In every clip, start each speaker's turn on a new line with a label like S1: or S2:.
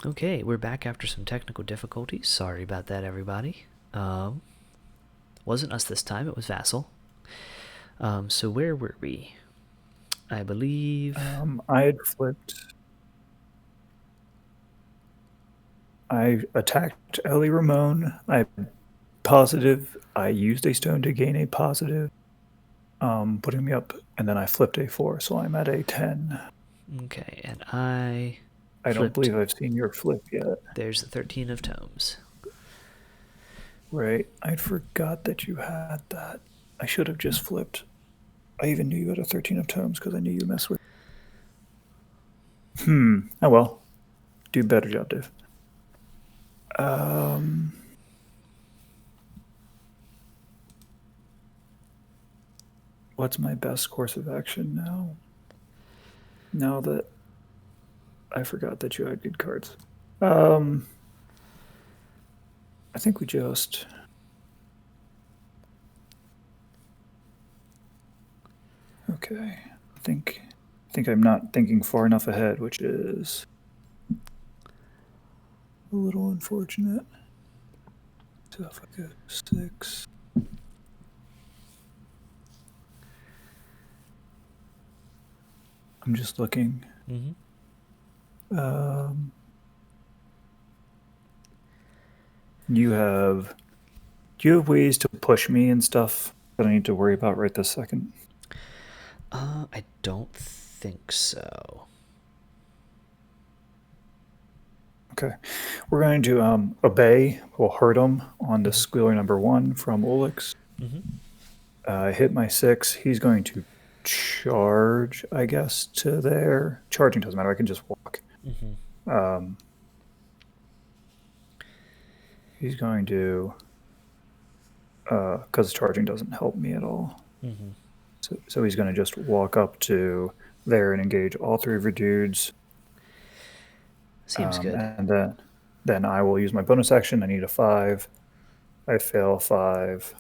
S1: Okay, we're back after some technical difficulties. Sorry about that, everybody. Wasn't us this time, it was Vassal. So where were we? I believe...
S2: I had flipped... I attacked Ellie Ramon. I positive. I used a stone to gain a positive, putting me up, and then I flipped a 4, so I'm at a 10.
S1: Okay, and I
S2: don't
S1: flipped...
S2: believe I've seen your flip yet.
S1: There's the 13 of Tomes.
S2: Right. I forgot that you had that. I should have just flipped. I even knew you had a 13 of Tomes because I knew you messed with... Oh well. Do better job, Dave. What's my best course of action now? Now that I forgot that you had good cards. I think we just... Okay. I think I'm not thinking far enough ahead, which is a little unfortunate. So if I go 6... I'm just looking. Do you have ways to push me and stuff that I need to worry about right this second?
S1: I don't think so.
S2: Okay. We're going to obey. We'll hurt him on the squealer number 1 from Ulix. Hit my 6. He's going to charge, I guess, to there. Charging doesn't matter. I can just walk. He's going to... because charging doesn't help me at all. So he's going to just walk up to there and engage all 3 of your dudes.
S1: Seems good.
S2: And then I will use my bonus action. I need a 5. I fail 5.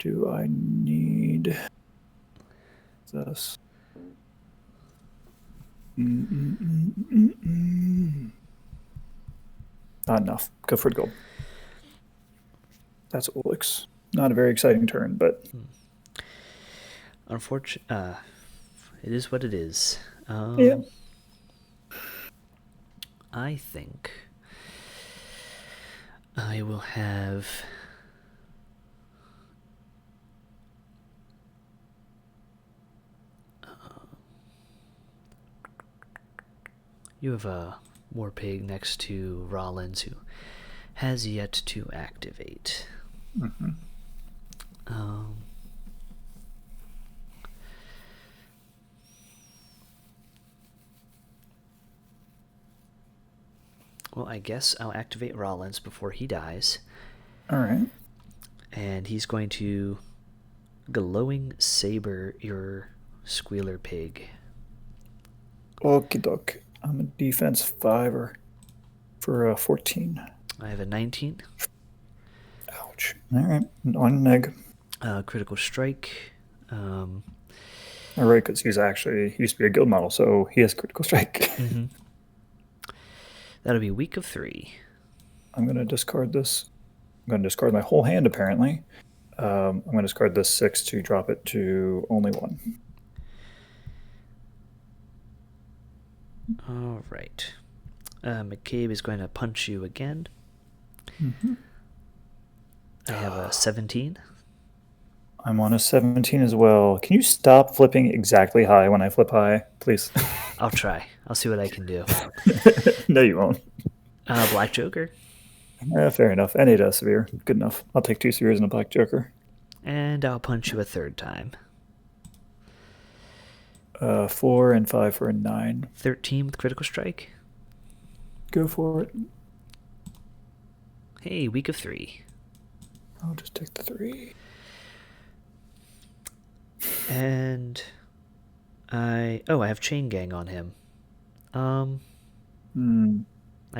S2: Do I need this? Not enough. Go for gold. That's Ulix. Not a very exciting turn, but...
S1: Unfortunately, it is what it is.
S2: Yeah.
S1: I think I will have... you have a war pig next to Rollins who has yet to activate. Well, I guess I'll activate Rollins before he dies.
S2: All right.
S1: And he's going to glowing saber your squealer pig.
S2: Okie doke. I'm a defense 5 for 14.
S1: I have a 19.
S2: Ouch. All right. On an egg.
S1: Critical strike.
S2: All right, because he used to be a guild model, so he has critical strike.
S1: That'll be week of 3.
S2: I'm going to discard this. I'm going to discard my whole hand, apparently. I'm going to discard this 6 to drop it to only 1.
S1: All right. McCabe is going to punch you again. I have a 17.
S2: I'm on a 17 as well. Can you stop flipping exactly high when I flip high, please?
S1: I'll try. I'll see what I can do.
S2: No, you won't.
S1: Black Joker.
S2: Fair enough. And a severe. Good enough. I'll take 2 severes and a Black Joker.
S1: And I'll punch you a 3rd time.
S2: 4 and 5 for a 9.
S1: 13 with critical strike.
S2: Go for it.
S1: Hey, week of 3.
S2: I'll just take the 3.
S1: And I have Chain Gang on him. I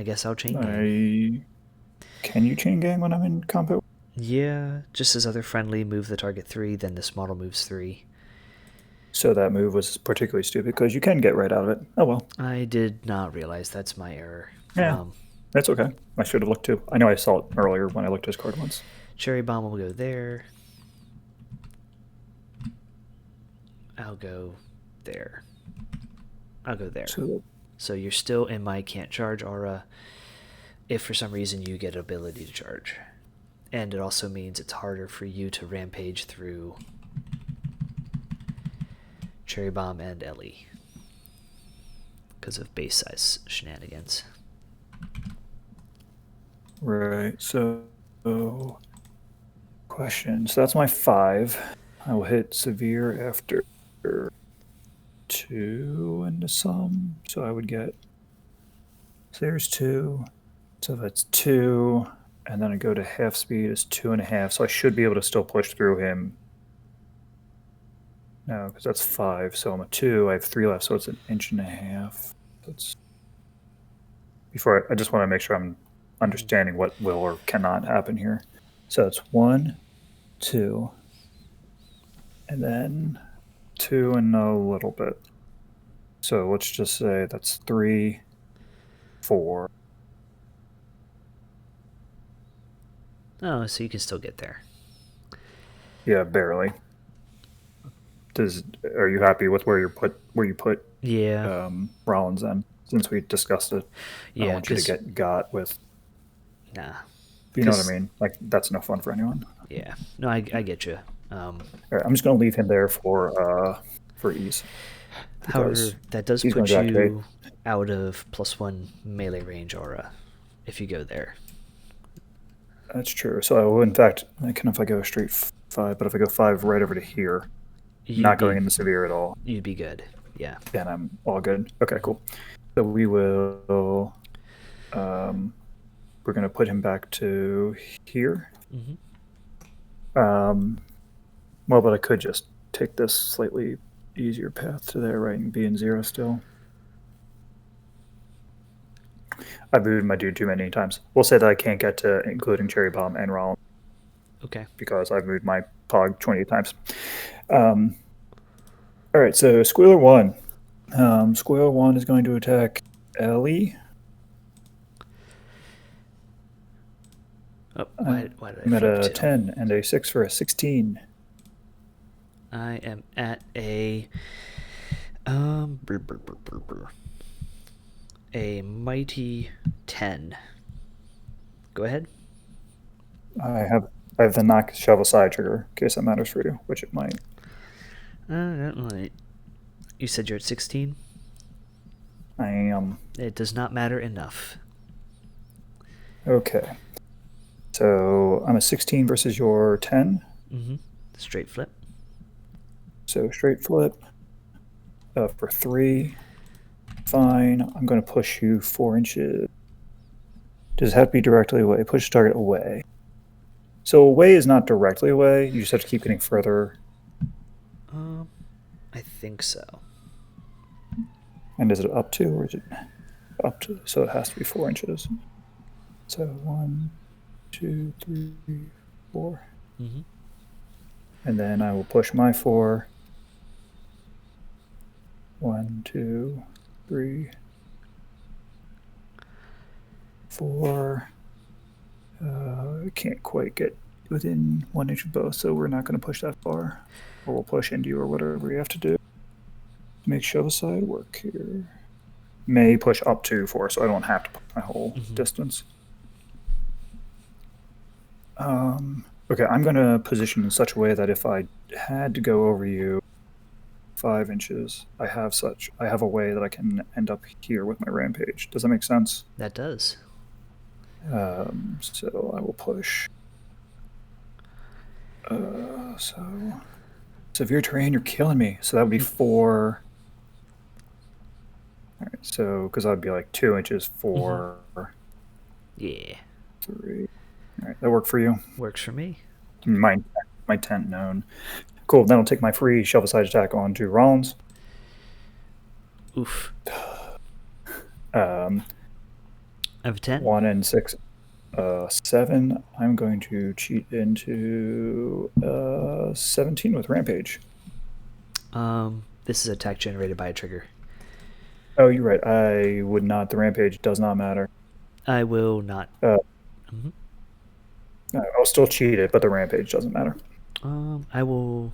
S1: guess I'll Chain Gang.
S2: Can you Chain Gang when I'm in combat?
S1: Yeah, just as other friendly move the target 3, then this model moves 3.
S2: So that move was particularly stupid because you can get right out of it. Oh well.
S1: I did not realize that's my error.
S2: Yeah, that's okay. I should have looked too. I know I saw it earlier when I looked at his card once.
S1: Cherry Bomb will go there. I'll go there. I'll go there. So you're still in my can't charge aura if for some reason you get ability to charge. And it also means it's harder for you to rampage through Cherry Bomb and Ellie because of base size shenanigans.
S2: Right, so question. So that's my 5. I will hit severe after 2 into some. So I would get. So there's 2. So that's 2. And then I go to half speed is 2.5. So I should be able to still push through him. No, because that's 5. So I'm a 2. I have 3 left. So it's 1.5 inches. That's. I just want to make sure I'm understanding what will or cannot happen here. So it's 1, 2, and then 2 and a little bit. So let's just say that's 3, 4.
S1: Oh, so you can still get there.
S2: Yeah, barely. Are you happy with where you put
S1: Yeah.
S2: Rollins in? Since we discussed it,
S1: Yeah,
S2: I don't want you to get got with.
S1: Nah.
S2: You know what I mean? Like that's no fun for anyone.
S1: Yeah. No, I get you.
S2: All right, I'm just gonna leave him there for ease.
S1: However, that does put you out of +1 melee range aura if you go there.
S2: That's true. So I will, in fact, if I go straight 5, but if I go 5 right over to here, not going into severe at all,
S1: you'd be good. Yeah.
S2: And I'm all good. Okay, cool. So we will. We're gonna put him back to here.
S1: Mm-hmm.
S2: Well, but I could just take this slightly easier path to there, right, and be in 0 still. I've moved my dude too many times. We'll say that I can't get to including Cherry Bomb and Rollins.
S1: Okay.
S2: Because I've moved my Pog 20 times. All right, so Squealer 1. Squealer 1 is going to attack Ellie.
S1: Oh, why did I
S2: I'm at a 10 and a 6 for a 16.
S1: I am at a a mighty 10. Go ahead.
S2: I have the knock shovel side trigger in case that matters for you, which it might.
S1: You said you're at 16?
S2: I am.
S1: It does not matter enough.
S2: Okay. So I'm a 16 versus your 10.
S1: Mm-hmm. Straight flip.
S2: So straight flip for 3. Fine. I'm going to push you 4 inches. Does it have to be directly away? Push target away. So away is not directly away. You just have to keep getting further.
S1: I think so.
S2: And is it up to, or is it up to? So it has to be 4 inches. So 1, 2, 3, 4.
S1: Mm-hmm.
S2: And then I will push my 4. 1, 2, 3, 4. I can't quite get within 1 inch of both, so we're not going to push that far. Or we'll push into you or whatever we have to do. Make shovel side work here. May push up to 4, so I don't have to put my whole distance. Okay, I'm going to position in such a way that if I had to go over you 5 inches, I have a way that I can end up here with my rampage. Does that make sense?
S1: That does.
S2: So I will push. So severe terrain, you're killing me. So that would be 4. All right, so because I'd be like 2 inches, 4.
S1: Yeah.
S2: 3. All right, that worked for you.
S1: Works for me.
S2: My tent known. Cool. Then I'll take my free shovel side attack on to Rollins.
S1: Oof.
S2: I
S1: have a 10.
S2: 1 and 6, 7. I'm going to cheat into 17 with Rampage.
S1: This is attack generated by a trigger.
S2: Oh, you're right. I would not. The rampage does not matter.
S1: I will not.
S2: I'll still cheat it, but the rampage doesn't matter.
S1: I will.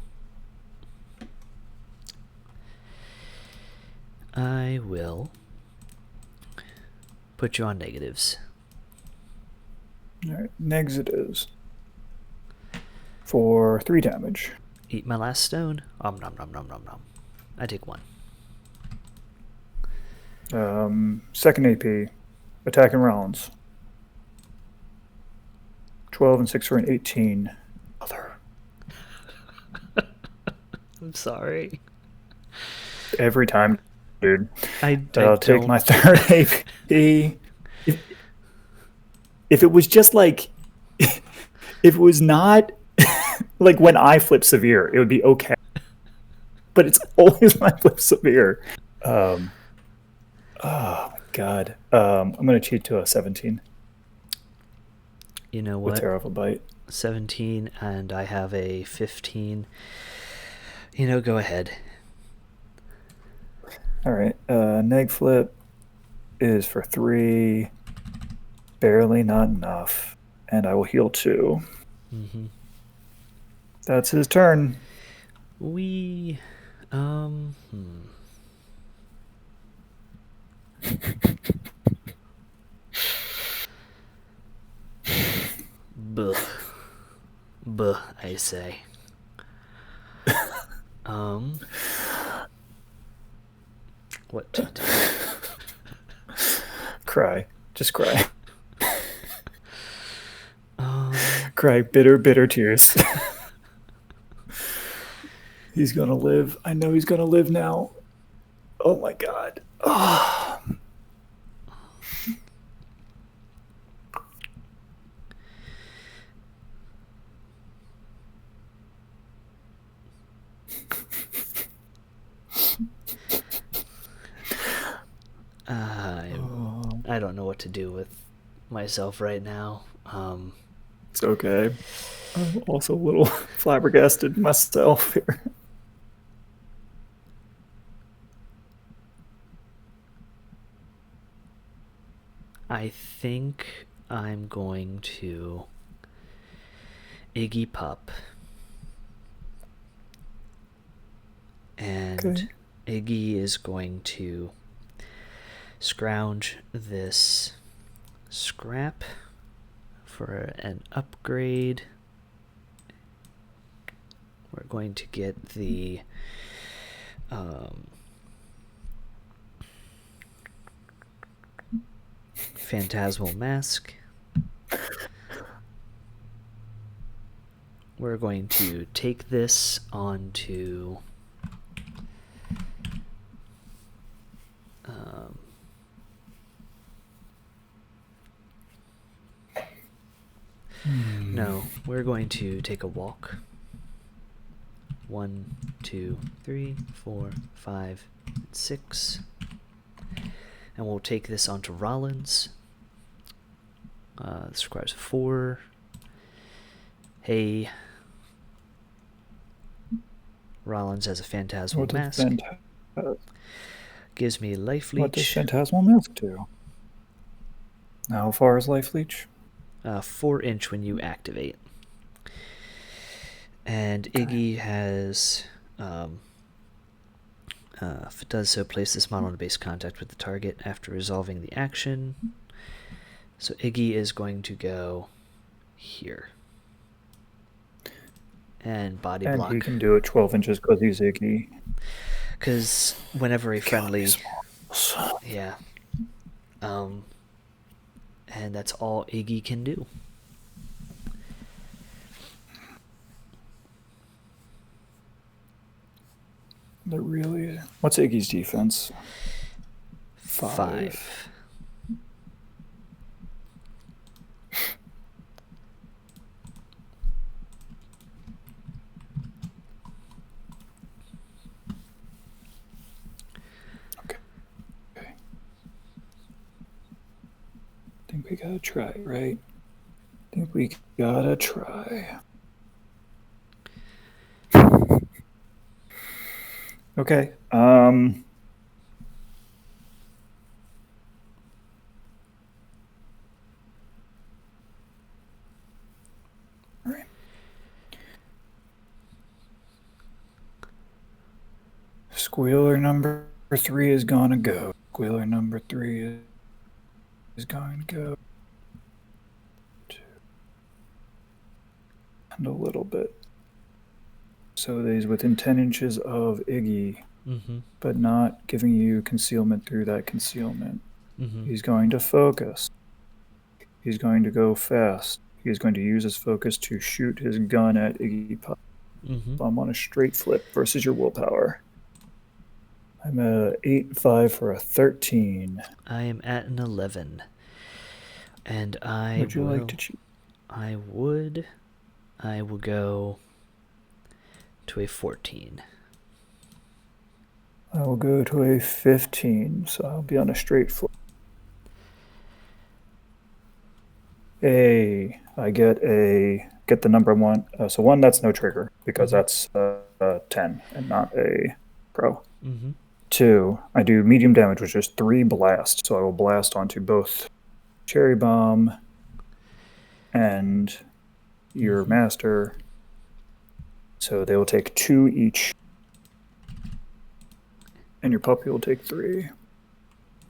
S1: Put you on negatives.
S2: All right, negatives for 3 damage.
S1: Eat my last stone. Nom nom nom nom nom. I take 1.
S2: Second AP, attacking rounds. 12 and 6 for an 18. Mother.
S1: I'm sorry.
S2: Every time, dude.
S1: I'll
S2: take my third AP. If it was just like, if it was not like when I flip severe, it would be okay. But it's always when I flip severe. Oh my god. I'm gonna cheat to a 17.
S1: You know what?
S2: With terrible bite.
S1: 17, and I have a 15. You know, go ahead.
S2: All right. Neg flip is for 3. Barely not enough. And I will heal 2.
S1: Mm-hmm.
S2: That's his turn.
S1: We... Buh. Buh, I say. What to do?
S2: Cry. Just cry. Cry bitter, bitter tears. He's gonna live. I know he's gonna live now. Oh my god. Oh.
S1: I don't know what to do with myself right now.
S2: It's okay. I'm also a little flabbergasted myself here.
S1: I think I'm going to Iggy Pup. And okay. Iggy is going to scrounge this scrap for an upgrade. We're going to get the Phantasmal Mask. We're going to take this onto no, we're going to take a walk. 1, 2, 3, 4, 5, 6. And we'll take this onto Rollins. This requires 4. Hey. Rollins has a Phantasmal Mask. Gives me Life Leech.
S2: What does Phantasmal Mask do? How far is Life Leech?
S1: 4 inch when you activate. And Iggy has, if it does so, place this model in base contact with the target after resolving the action. So Iggy is going to go here. And body block.
S2: And he can do it 12 inches because he's Iggy.
S1: Because whenever a friendly... Yeah. And that's all Iggy can do.
S2: That really... What's Iggy's defense?
S1: 5.
S2: Okay. I think we gotta try, right? I think we gotta try. Okay. All right. Squealer number 3 is gonna go. Squealer number 3 is going to go. And a little bit. So he's within 10 inches of Iggy, but not giving you concealment through that concealment. He's going to focus. He's going to go fast. He's going to use his focus to shoot his gun at Iggy Pop. I'm on a straight flip versus your willpower. I'm a 8-5 for a 13.
S1: I am at an 11. And
S2: Would you like to cheat?
S1: I would. I will go to a 14.
S2: I will go to a 15, so I'll be on a straight flip. I get the number 1. So 1, that's no trigger because that's 10 and not a pro. 2, I do medium damage, which is 3 blasts. So I will blast onto both Cherry Bomb and your master. So they will take 2 each. And your puppy will take 3.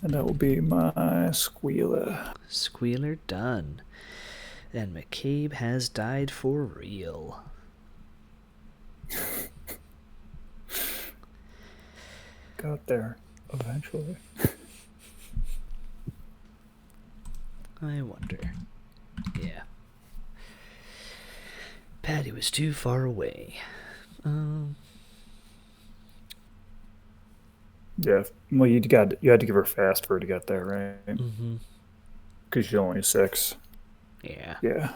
S2: And that will be my Squealer.
S1: Squealer done. And McCabe has died for real.
S2: Got there eventually.
S1: I wonder. Yeah. Patty was too far away.
S2: Yeah. Well, you had to give her fast for her to get there, right? Because she's only 6.
S1: Yeah.
S2: Yeah.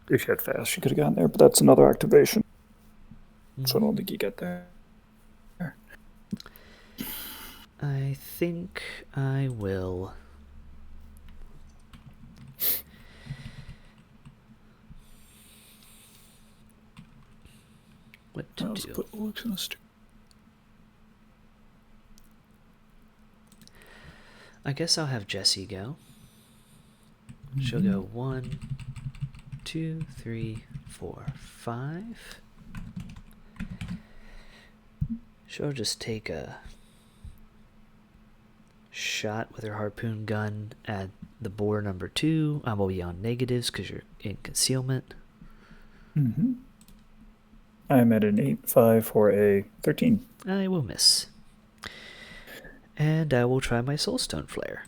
S2: If she had fast, she could have gotten there, but that's another activation. So I don't think you get there.
S1: I think I will. What to do?
S2: Put Ulix in the stream.
S1: I guess I'll have Jessie go. She'll go 1, 2, 3, 4, 5. She'll just take a shot with her harpoon gun at the boar number 2. I will be on negatives because you're in concealment.
S2: I'm at an 8-5 for a 13.
S1: I will miss. And I will try my Soulstone Flare.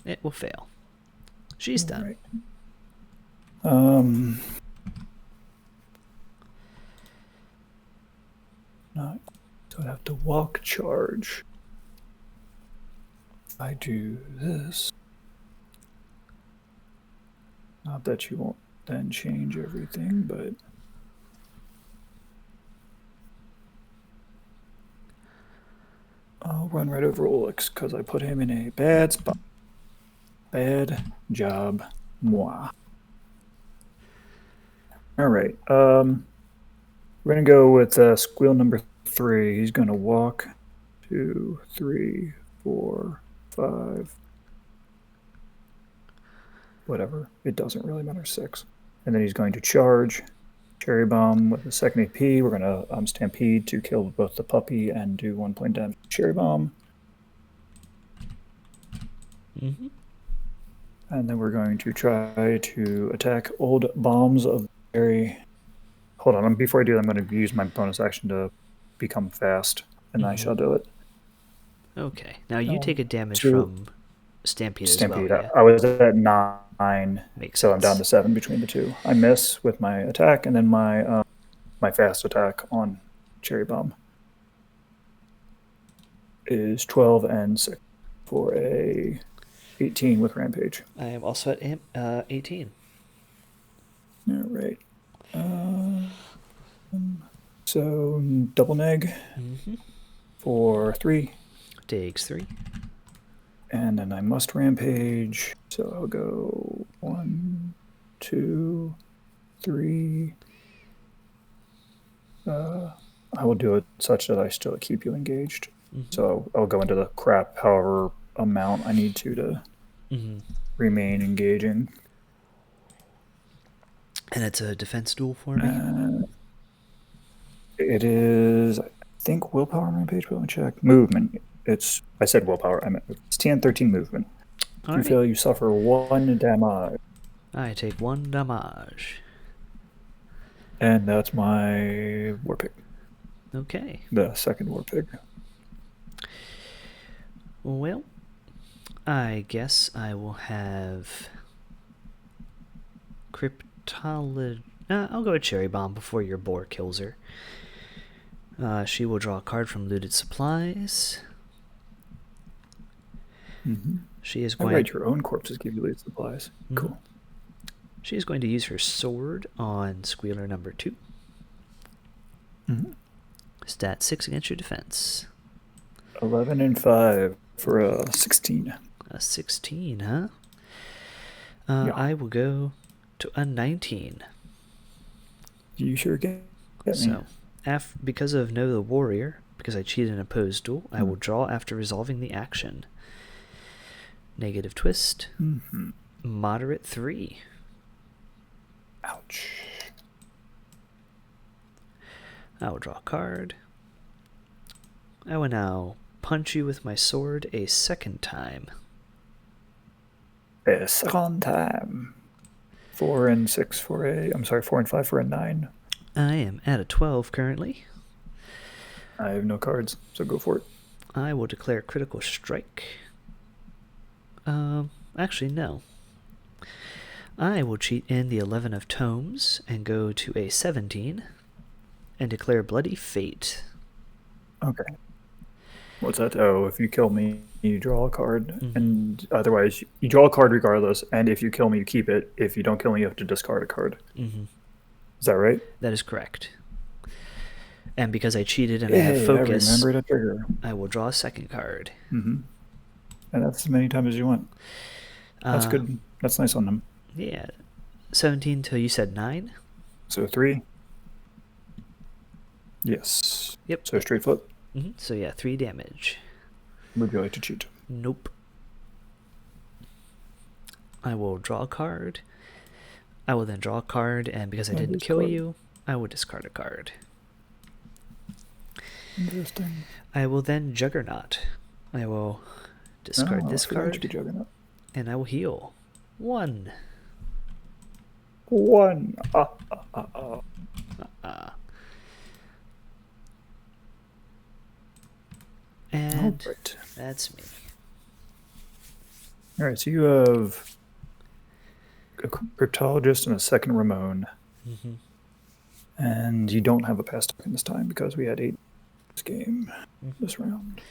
S1: It will fail. She's done.
S2: Right. So I'd have to walk charge. If I do this. Not that you won't then change everything, but I'll run right over Ulix because I put him in a bad spot. Bad job, moi. All right. We're going to go with Squeal number 3. He's going to walk 2, 3, 4, 5. Whatever. It doesn't really matter. 6. And then he's going to charge. Cherry Bomb with a second AP. We're going to Stampede to kill both the puppy and do 1 point damage to Cherry Bomb. And then we're going to try to attack old bombs of Cherry. Hold on. Before I do that, I'm going to use my bonus action to become fast, and I shall do it.
S1: Okay. Now you take a damage from Stampede as well. Yeah?
S2: I was at 9,
S1: Makes
S2: so
S1: sense.
S2: I'm down to 7 between the two. I miss with my attack, and then my fast attack on Cherry Bomb is 12 and 6 for a 18 with Rampage.
S1: I am also at 18.
S2: All right. So double neg for 3.
S1: Takes 3.
S2: And then I must Rampage. So I'll go 1, 2, 3. I will do it such that I still keep you engaged. So I'll go into the crap however amount I need to remain engaging.
S1: And it's a defense duel for me?
S2: It is, I think, willpower on my page, but let me check. Movement. I said willpower. I meant it's TN13 movement. If you fail, you suffer 1 damage.
S1: I take 1 damage.
S2: And that's my war pig.
S1: Okay.
S2: The second war pig.
S1: Well, I guess I will have Cryptologist. I'll go with Cherry Bomb before your boar kills her. She will draw a card from looted supplies. She is going.
S2: Right, your own corpses give you looted supplies. Cool.
S1: She is going to use her sword on Squealer number 2. Stat 6 against your defense.
S2: 11 and 5 for a 16.
S1: A 16, huh?
S2: Yeah.
S1: I will go to a 19.
S2: You sure get me.
S1: So, because of Know the Warrior, because I cheated an opposed duel, I will draw after resolving the action. Negative twist. Moderate 3.
S2: Ouch.
S1: I will draw a card. I will now punch you with my sword a second time.
S2: A second time. 4 and 6 for a... I'm sorry, 4 and 5 for a 9.
S1: I am at a 12 currently.
S2: I have no cards, so go for it.
S1: I will declare critical strike. Actually, no. I will cheat in the 11 of tomes and go to a 17 and declare bloody fate.
S2: Okay. What's that? Oh, if you kill me, you draw a card, and otherwise you draw a card regardless, and if you kill me, you keep it. If you don't kill me, you have to discard a card. Is that right?
S1: That is correct. And because I cheated and I have focus,
S2: I remembered a trigger.
S1: I will draw a second card.
S2: And that's as many times as you want. That's good. That's nice on them.
S1: Yeah. 17 till you said 9?
S2: So 3. Yes.
S1: Yep.
S2: So straight flip.
S1: So yeah, 3 damage.
S2: Would you like to cheat?
S1: Nope. I will draw a card. I will then draw a card, and because I didn't kill you, I will discard a card.
S2: Interesting.
S1: I will then Juggernaut. I will discard this card, and I will heal. 1.
S2: 1.
S1: And that's me.
S2: All right, so you have a Cryptologist and a second Ramon. And you don't have a pass token this time because we had 8 this game, this round.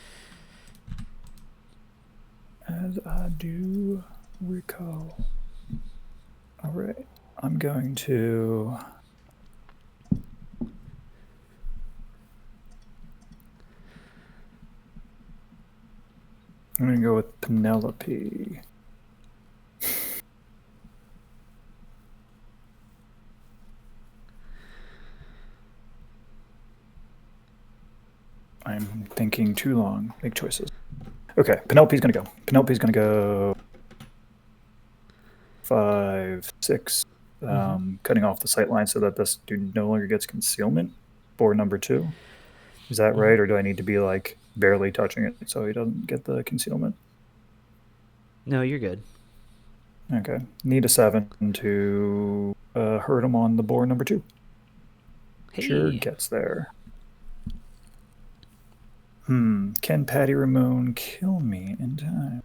S2: As I do recall. All right, I'm going to... I'm going to go with Penelope. I'm thinking too long. Make choices. Okay, Penelope's going to go. Penelope's going to go 5, 6, cutting off the sight line so that this dude no longer gets concealment for number 2. Is that right? Or do I need to be like barely touching it so he doesn't get the concealment?
S1: No, you're good.
S2: Okay. Need a 7 to hurt him on the board number 2.
S1: Hey.
S2: Sure gets there. Can Patty Ramon kill me in time?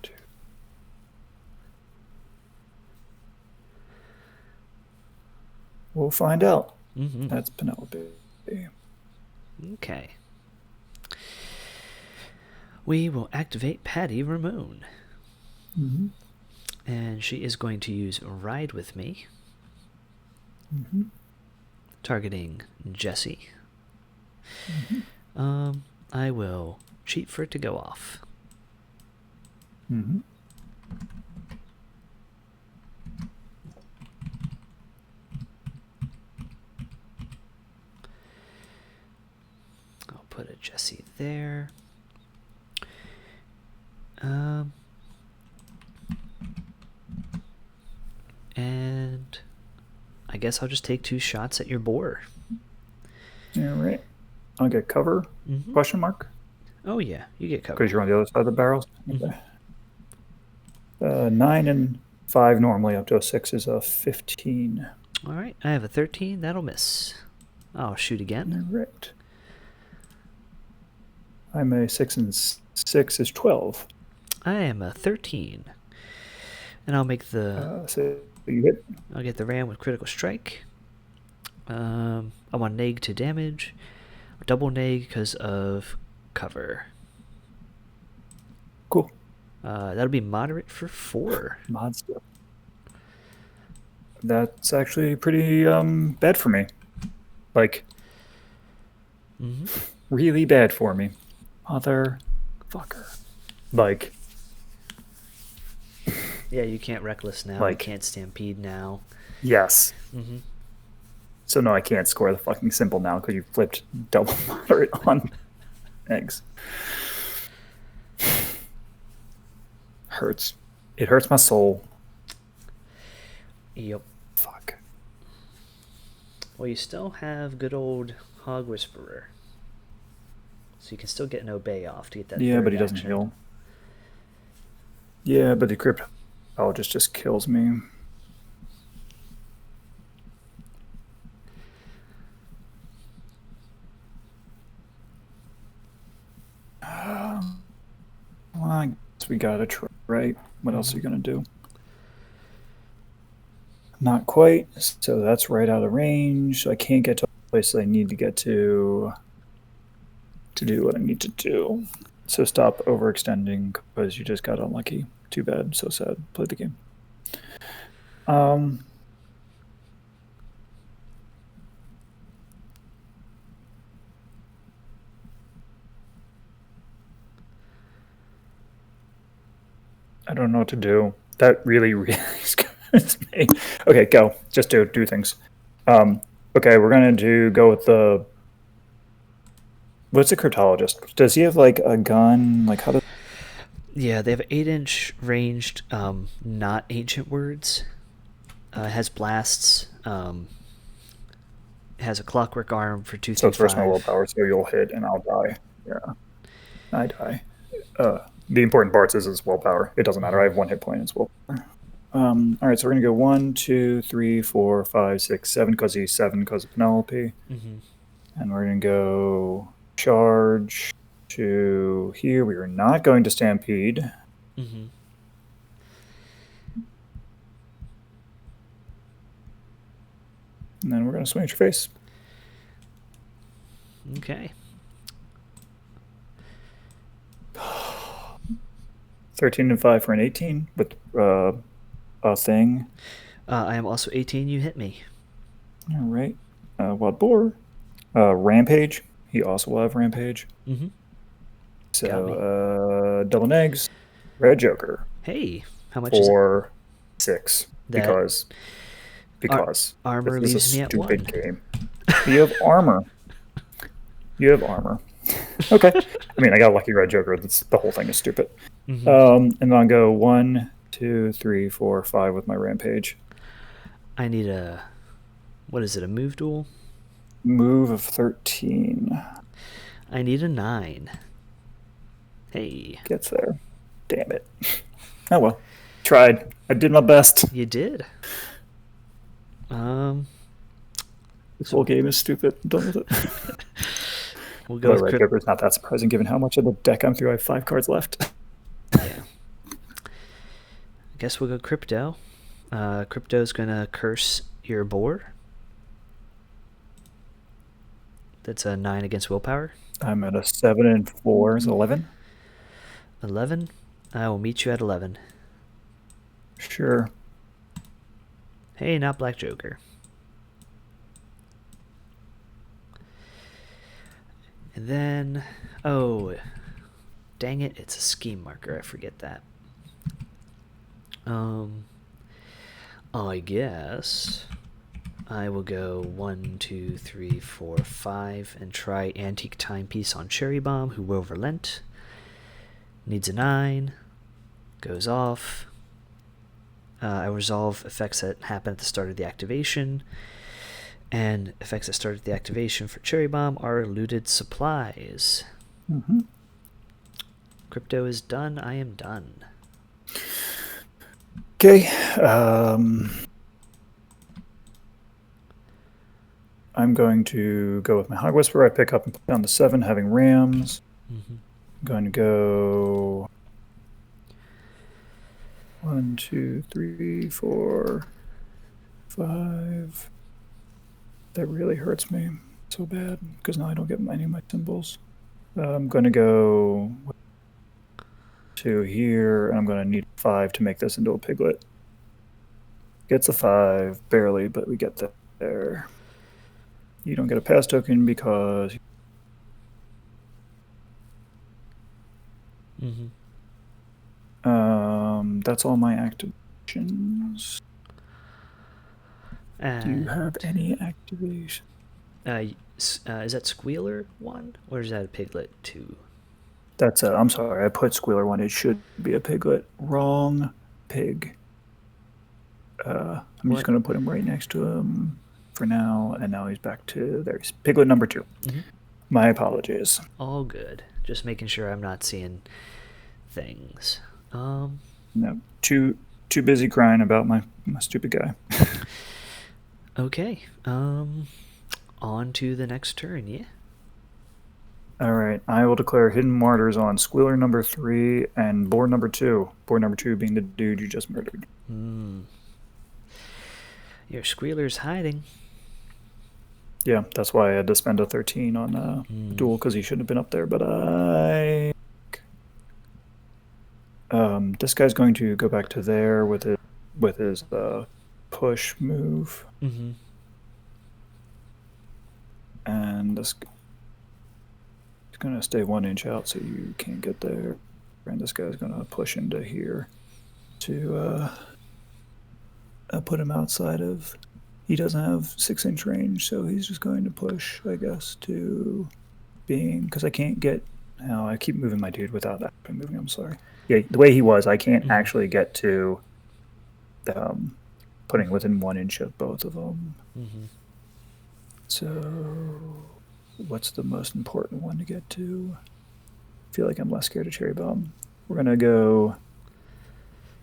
S2: 2. We'll find out. That's Penelope.
S1: Okay. We will activate Patty Ramon. And she is going to use Ride With Me. Targeting Jesse. I will cheat for it to go off. put a Jesse there. And I guess I'll just take 2 shots at your boar.
S2: All right. I'll get cover, question mark?
S1: Oh, yeah, you get cover.
S2: Because you're on the other side of the barrels?
S1: Mm-hmm.
S2: Okay. 9 and 5 normally, up to a 6 is a 15.
S1: All right, I have a 13. That'll miss. I'll shoot again.
S2: All right. I'm a 6 and 6 is 12.
S1: I am a 13. And I'll make the...
S2: so you hit.
S1: I'll get the ram with critical strike. I want neg to damage. Double neg because of cover.
S2: Cool.
S1: That'll be moderate for 4.
S2: Mod stuff. That's actually pretty bad for me. Like, really bad for me. Motherfucker. Like...
S1: Yeah, you can't reckless now. Like, you can't stampede now.
S2: Yes. So no, I can't score the fucking simple now because you flipped double moderate on eggs. Hurts. It hurts my soul.
S1: Yep.
S2: Fuck.
S1: Well, you still have good old Hog Whisperer. So you can still get an obey off to get that.
S2: Yeah, but he doesn't heal. Yeah, but the cryptologist just kills me. Well, I guess we gotta try, right? What else are you gonna do? Not quite. So that's right out of range. So I can't get to the place I need to get to do what I need to do. So stop overextending because you just got unlucky. Too bad. So sad. Play the game. I don't know what to do. That really scares me. Okay, go. Just do things. Okay, we're gonna go with the... What's a cryptologist? Does he have like a gun? Like how does...
S1: Yeah, they have 8-inch ranged, not ancient words. Has blasts. Has a clockwork arm for 2
S2: So
S1: 3
S2: it's first
S1: 5.
S2: my willpower, so you'll hit and I'll die. Yeah, I die. The important part is his willpower. It doesn't matter. I have 1 hit point. It's willpower. All right, so we're gonna go 1, 2, 3, 4, 5, 6, 7 because he's 7 because of Penelope, and we're gonna go charge to here. We are not going to stampede. And then we're gonna swing at your face.
S1: Okay.
S2: 13 and 5 for an 18 with a thing.
S1: I am also 18. You hit me.
S2: All right. Wild boar. Rampage. He also will have rampage. So double eggs. Red Joker.
S1: Hey, how much is it?
S2: For 6. Because
S1: armor
S2: this
S1: leaves
S2: is a
S1: me at
S2: stupid
S1: 1.
S2: game. You have armor. You have armor. Okay. I mean, I got a lucky Red Joker. The whole thing is stupid. And then I'll go 1, 2, 3, 4, 5 with my rampage.
S1: I need a... What is it, a move duel?
S2: Move of 13.
S1: I need a 9. Hey.
S2: Gets there. Damn it. Oh well. Tried. I did my best.
S1: You did.
S2: This whole game is stupid. I'm done with it.
S1: We'll go with
S2: Red Joker is not that surprising given how much of the deck I'm through. I have 5 cards left.
S1: Yeah. I guess we'll go crypto. Crypto's gonna curse your boar. That's a 9 against willpower.
S2: I'm at a 7 and 4 is 11.
S1: 11. I will meet you at 11.
S2: Sure.
S1: Hey, not Black Joker. And then, oh, dang it, it's a scheme marker. I forget that. I guess I will go 1, 2, 3, 4, 5 and try Antique Timepiece on Cherry Bomb, who will relent. Needs a 9. Goes off. I resolve effects that happen at the start of the activation. And effects that start at the activation for Cherry Bomb are looted supplies.
S2: Mm-hmm.
S1: Crypto is done. I am done.
S2: Okay. I'm going to go with my Hog Whisperer. I pick up and put down to 7, having rams.
S1: Mm-hmm.
S2: I'm going to go 1, 2, 3, 4, 5. That really hurts me so bad because now I don't get any of my symbols. I'm going to go to here, and I'm going to need 5 to make this into a piglet. Gets a 5, barely, but we get there. You don't get a pass token because...
S1: Mm-hmm.
S2: That's all my activations. Do you have any activation?
S1: Is that Squealer 1, or is that a Piglet 2?
S2: That's a... I'm sorry, I put Squealer 1. It should be a Piglet. Wrong pig. I'm just going to put him right next to him for now, and now he's back to there. He's Piglet number 2.
S1: Mm-hmm.
S2: My apologies.
S1: All good. Just making sure I'm not seeing things.
S2: No, too busy crying about my stupid guy.
S1: Okay. On to the next turn, yeah?
S2: All right. I will declare Hidden Martyrs on Squealer number 3 and board number 2. Board number 2 being the dude you just murdered.
S1: Your Squealer's hiding.
S2: Yeah, that's why I had to spend a 13 on duel, because he shouldn't have been up there, but this guy's going to go back to there with his push move.
S1: Mm-hmm.
S2: And this is going to stay 1 inch out so you can't get there. And this guy's going to push into here to put him outside of... He doesn't have 6-inch range, so he's just going to push, I guess, to being... Because I can't get... Now I keep moving my dude without actually moving him, sorry. Yeah, the way he was, I can't actually get to putting within 1 inch of both of them.
S1: Mm-hmm.
S2: So, what's the most important one to get to? I feel like I'm less scared of Cherry Bomb. We're going to go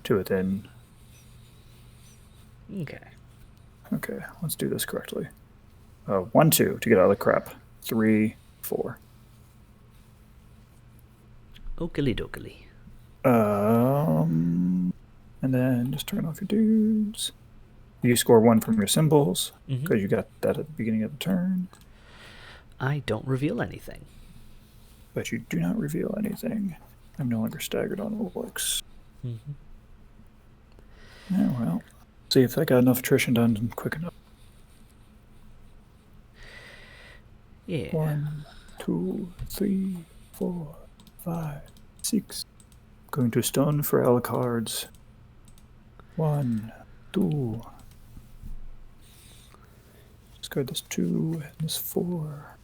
S2: to within. Okay, let's do this correctly. 1, 2 to get out of the crap. 3, 4.
S1: Oakley dokley.
S2: And then just turn off your dudes. You score 1 from your symbols because you got that at the beginning of the turn.
S1: I don't reveal anything.
S2: But you do not reveal anything. I'm no longer staggered on Ulix.
S1: Mm-hmm.
S2: Yeah, well, see if I got enough attrition done quick enough.
S1: Yeah.
S2: 1, 2, 3, 4, 5, 6. Going to stone for L cards. 1, 2. Discard this 2 and this 4.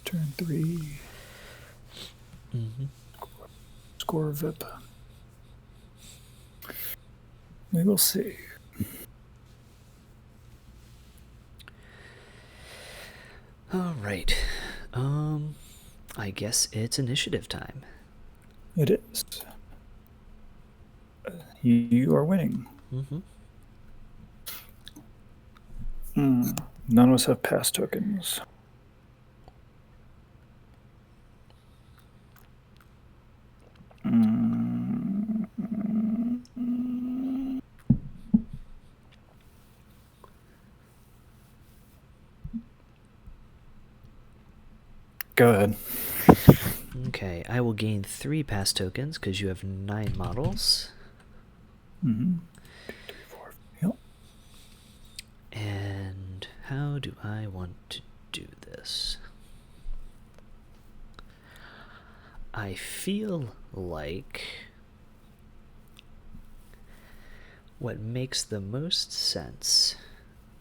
S2: Turn 3.
S1: Mm-hmm.
S2: Score VIP. We will see.
S1: All right. I guess it's initiative time.
S2: It is. You are winning.
S1: Mm-hmm.
S2: None of us have pass tokens. Go ahead.
S1: Okay, I will gain 3 pass tokens because you have 9 models.
S2: 2, 3, 4. Yep.
S1: And how do I want to do this? I feel like what makes the most sense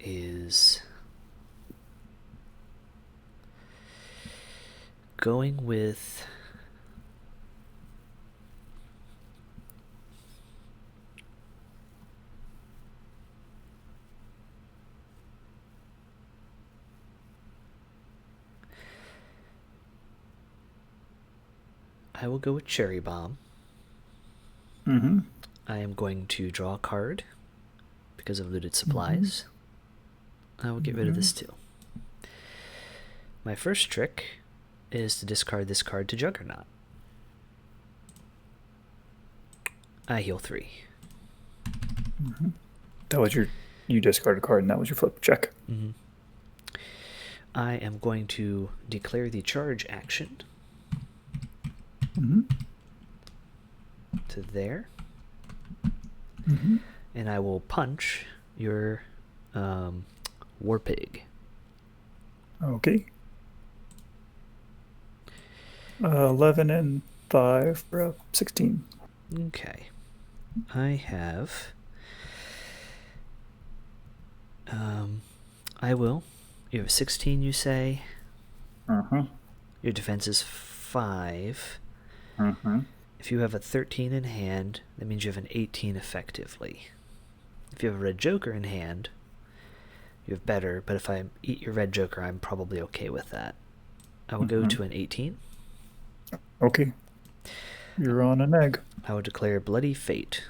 S1: is going with I will go with Cherry Bomb.
S2: Mm-hmm.
S1: I am going to draw a card because of looted supplies. I will get rid of this too. My first trick is to discard this card to Juggernaut. I heal 3.
S2: That was you discard a card, and that was your flip check.
S1: I am going to declare the charge action to there. And I will punch your War Pig.
S2: Okay. 11 and 5 for 16.
S1: Okay. I have... I will. You have 16, you say? Your defense is 5. If you have a 13 in hand, that means you have an 18 effectively. If you have a red joker in hand, you have better, but if I eat your red joker, I'm probably okay with that. I will go to an 18.
S2: Okay. You're on an egg.
S1: I will declare Bloody Fate.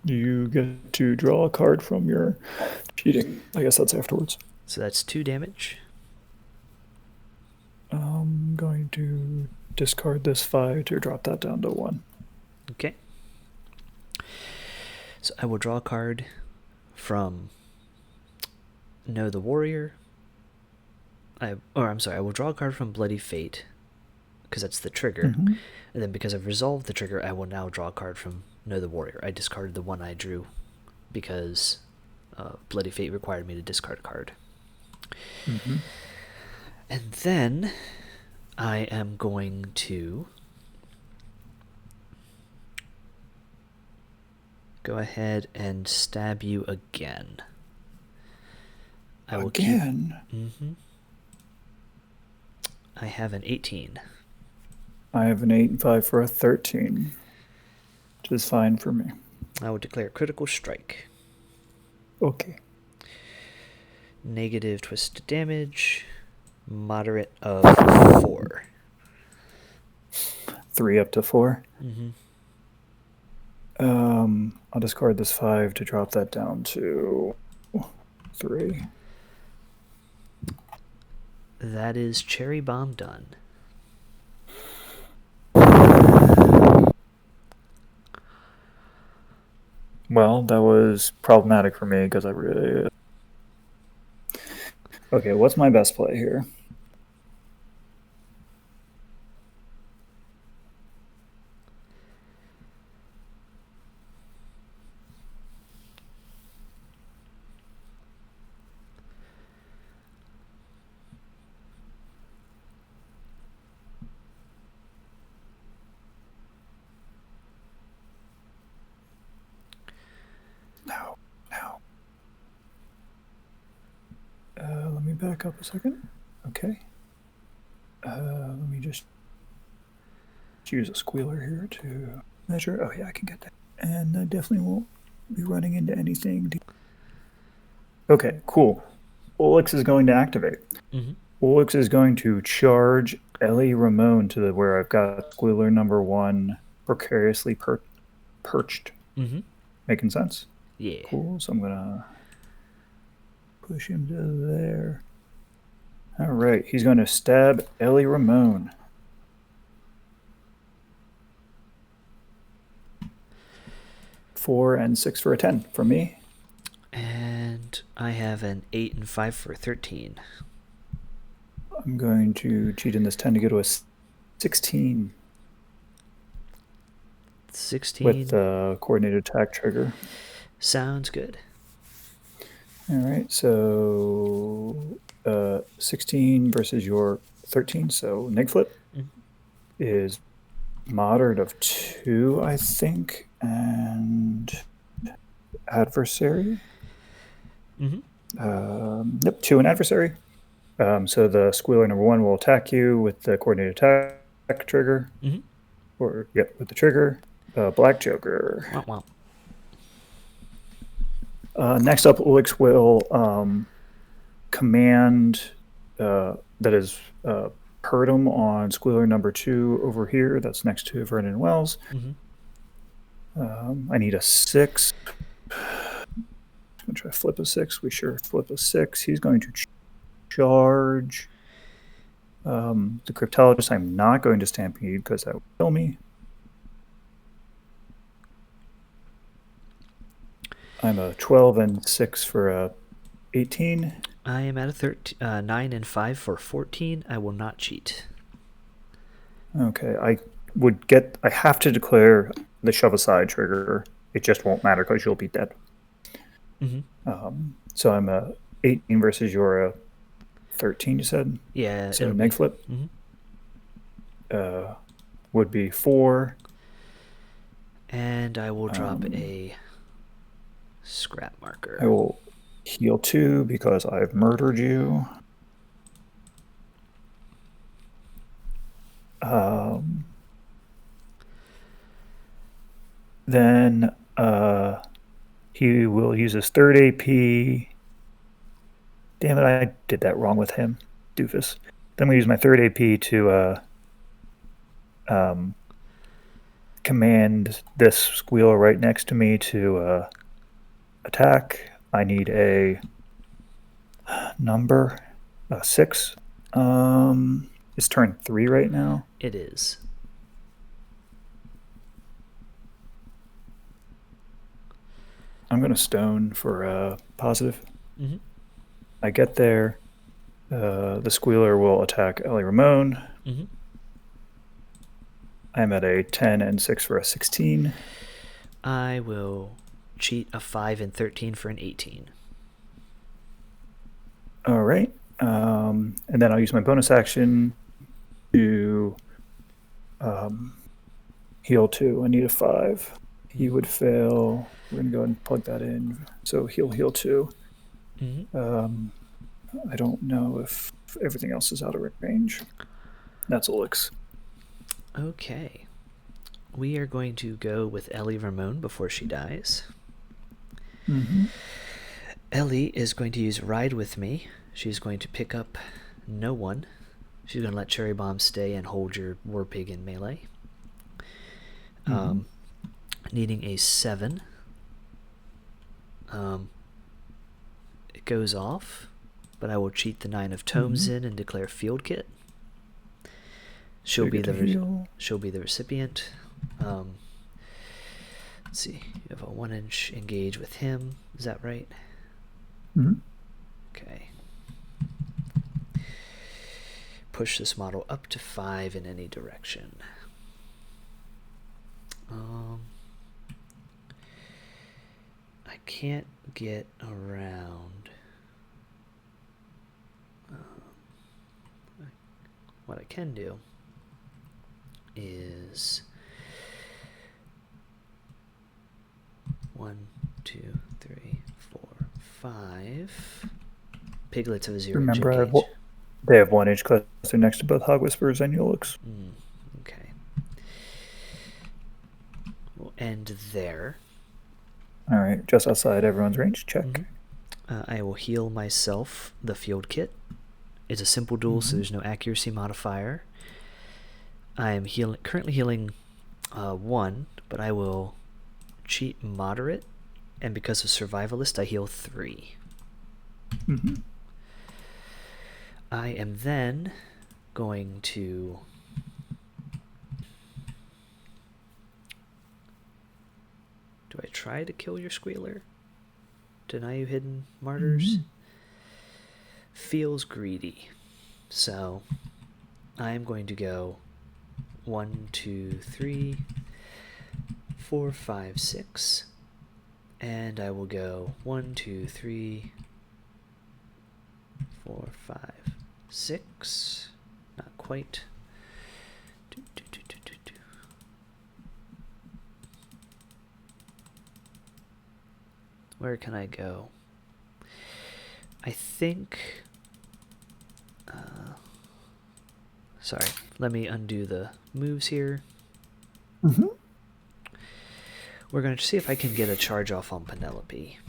S2: You get to draw a card from your cheating. I guess that's afterwards.
S1: So that's 2 damage.
S2: I'm going to discard this 5 to drop that down to 1.
S1: Okay. So I will draw a card from Know the Warrior. I will draw a card from Bloody Fate, because that's the trigger. And then because I've resolved the trigger, I will now draw a card from Know the Warrior. I discarded the one I drew because Bloody Fate required me to discard a card. And then I am going to go ahead and stab you again. I will
S2: again?
S1: I have an 18.
S2: I have an 8 and 5 for a 13, which is fine for me.
S1: I will declare critical strike.
S2: Okay.
S1: Negative twisted damage. Moderate of 4.
S2: 3 up to 4. I'll discard this 5 to drop that down to 3.
S1: That is Cherry Bomb done.
S2: Well, that was problematic for me because I really... Okay, what's my best play here? No. Let me back up a second. Okay. Let me just use a squealer here to measure. Oh, yeah, I can get that. And I definitely won't be running into anything. Okay, cool. Ulix is going to activate. Ulix is going to charge Ellie Ramon to where I've got squealer number 1 precariously perched. Making sense?
S1: Yeah.
S2: Cool, so I'm going to push him to there. All right, he's going to stab Ellie Ramon. Four and 6 for a 10 from me.
S1: And I have an 8 and 5 for 13.
S2: I'm going to cheat in this 10 to go to a 16.
S1: 16.
S2: With the coordinated attack trigger.
S1: Sounds good.
S2: All right, so 16 versus your 13, so Nig Flip is moderate of 2, I think, and adversary. Yep, to an adversary. So the squealer number 1 will attack you with the coordinated attack trigger.
S1: Mm-hmm.
S2: Or, yep, with the trigger. Black Joker.
S1: Wow.
S2: Next up, Ulix will command that is hurt him on squealer number 2 over here. That's next to Vernon Wells.
S1: Mm-hmm.
S2: I need a 6. I'm going to try to flip a 6. We sure flip a 6. He's going to charge the Cryptologist. I'm not going to Stampede because that would kill me. I'm a 12 and 6 for a 18.
S1: I am at a 9 and 5 for 14. I will not cheat.
S2: Okay, I have to declare the shove aside trigger. It just won't matter because you'll be dead.
S1: Mm-hmm.
S2: So I'm a 18 versus you're a 13, you said?
S1: Yeah.
S2: So neg flip
S1: Mm-hmm.
S2: Would be 4.
S1: And I will drop a scrap marker.
S2: I will heal 2 because I've murdered you. Then he will use his 3rd AP. Damn it, I did that wrong with him. Doofus. Then we use my 3rd AP to command this squealer right next to me to attack. I need a number 6. It's turn 3 right now.
S1: It is.
S2: I'm going to stone for positive.
S1: Mm-hmm.
S2: I get there. The squealer will attack Ellie Ramon.
S1: Mm-hmm.
S2: I'm at a 10 and 6 for a 16.
S1: I will cheat a 5 and 13 for an 18.
S2: All right. And then I'll use my bonus action to heal 2. I need a 5. He would fail. We're going to go ahead and plug that in. So he'll heal 2.
S1: Mm-hmm.
S2: I don't know if everything else is out of range. That's Ulix.
S1: Okay. We are going to go with Ellie Ramon before she dies.
S2: Mm-hmm.
S1: Ellie is going to use Ride With Me. She's going to pick up no one. She's going to let Cherry Bomb stay and hold your War Pig in melee. Needing a 7. It goes off, but I will cheat the 9 of Tomes in and declare Field Kit. She'll be the recipient. Let's see. You have a 1-inch engage with him. Is that right?
S2: Mm-hmm.
S1: Okay. Push this model up to 5 in any direction. I can't get around. What I can do is 1, 2, 3, 4, 5. Piglets have a 0
S2: Remember,
S1: engage.
S2: they have 1 inch because they're next to both Hog Whisperers and Ulix.
S1: Okay. We'll end there.
S2: All right, just outside everyone's range. Check.
S1: I will heal myself the Field Kit. It's a simple duel, so there's no accuracy modifier. I am currently healing 1, but I will cheat moderate, and because of Survivalist, I heal 3. I am then going to do I try to kill your Squealer? Deny you hidden martyrs? Feels greedy. So I am going to go 1, 2, 3, 4, 5, 6. And I will go 1, 2, 3, 4, 5, 6. Not quite. Where can I go? I think... sorry, let me undo the moves here.
S2: Mm-hmm.
S1: We're going to see if I can get a charge off on Penelope.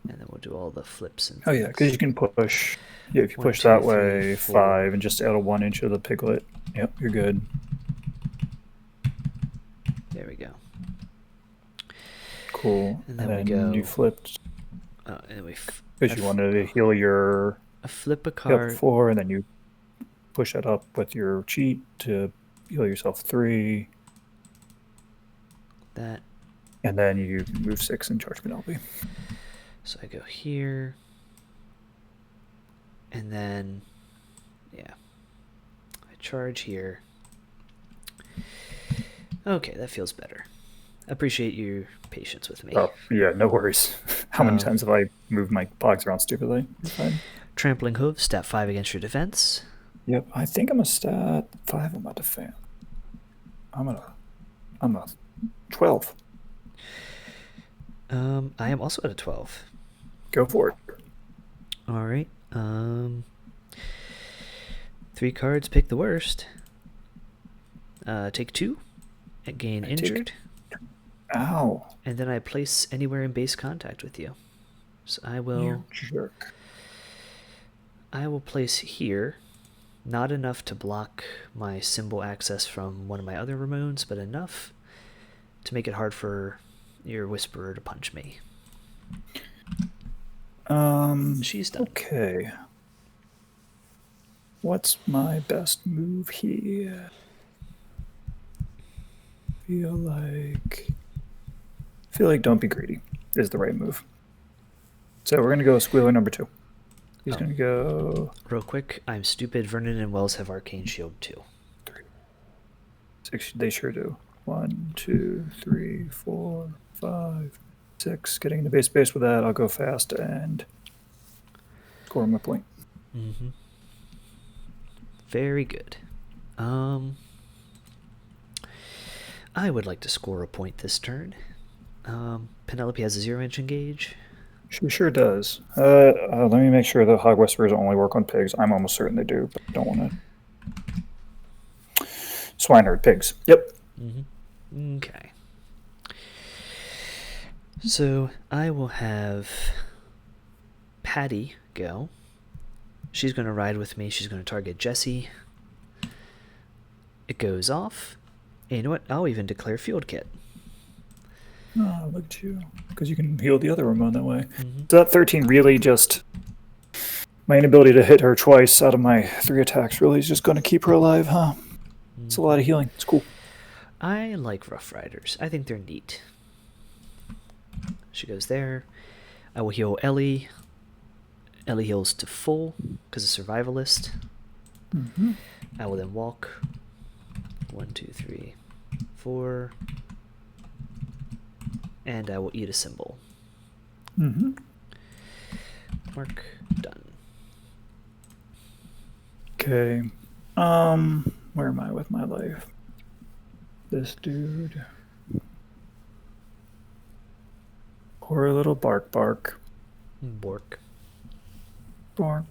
S1: And then we'll do all the flips and things.
S2: Oh, yeah, because you can push. Yeah, if you
S1: 1,
S2: push
S1: 2,
S2: that
S1: 3,
S2: way,
S1: 4.
S2: 5, and just add a 1 inch of the piglet. Yep, you're good.
S1: There we go.
S2: Cool.
S1: And then we go...
S2: you flipped.
S1: And we...
S2: Because you wanted to heal your...
S1: flip a card.
S2: 4, and then you push that up with your cheat to heal yourself 3.
S1: That.
S2: And then you move 6 and charge Penelope.
S1: So I go here. And then, yeah. I charge here. Okay, that feels better. Appreciate your patience with me.
S2: Oh, yeah, no worries. How many times have I moved my pogs around stupidly? It's fine.
S1: Trampling hooves, stat 5 against your defense.
S2: Yep, I think I'm a stat 5 on my defense. I'm a 12.
S1: I am also at a 12.
S2: Go for it.
S1: All right. 3 cards, pick the worst. Take 2. Gain injured.
S2: Ow.
S1: And then I place anywhere in base contact with you. So I will...
S2: You jerk.
S1: I will place here. Not enough to block my symbol access from one of my other Ramones, but enough to make it hard for your Whisperer to punch me. She's done.
S2: Okay. What's my best move here? Feel like don't be greedy is the right move. So we're gonna go squealer number 2. He's gonna go.
S1: Real quick, I'm stupid. Vernon and Wells have Arcane Shield too.
S2: 3, 6. They sure do. 1, 2, 3, 4, 5, 6. Getting the base with that. I'll go fast and score my point.
S1: Mm-hmm. Very good. I would like to score a point this turn. Penelope has a 0-inch engage.
S2: She sure does. Let me make sure the Hog Whisperers only work on pigs. I'm almost certain they do, but I don't want to. Swineherd pigs. Yep.
S1: Mm-hmm. Okay. So I will have Patty go. She's going to ride with me. She's going to target Jesse. It goes off. And you know what? I'll even declare Field Kit.
S2: Oh, look at you. Because you can heal the other Ramon that way. Mm-hmm. So that 13 really just... My inability to hit her twice out of my 3 attacks really is just going to keep her alive, huh? Mm-hmm. It's a lot of healing. It's cool.
S1: I like Rough Riders. I think they're neat. She goes there. I will heal Ellie. Ellie heals to full because of Survivalist.
S2: Mm-hmm.
S1: I will then walk. 1, 2, 3, 4. And I will eat a symbol.
S2: Mm-hmm.
S1: Mark. Done.
S2: Okay. Where am I with my life? This dude. Poor little bark.
S1: Bork.
S2: Bark.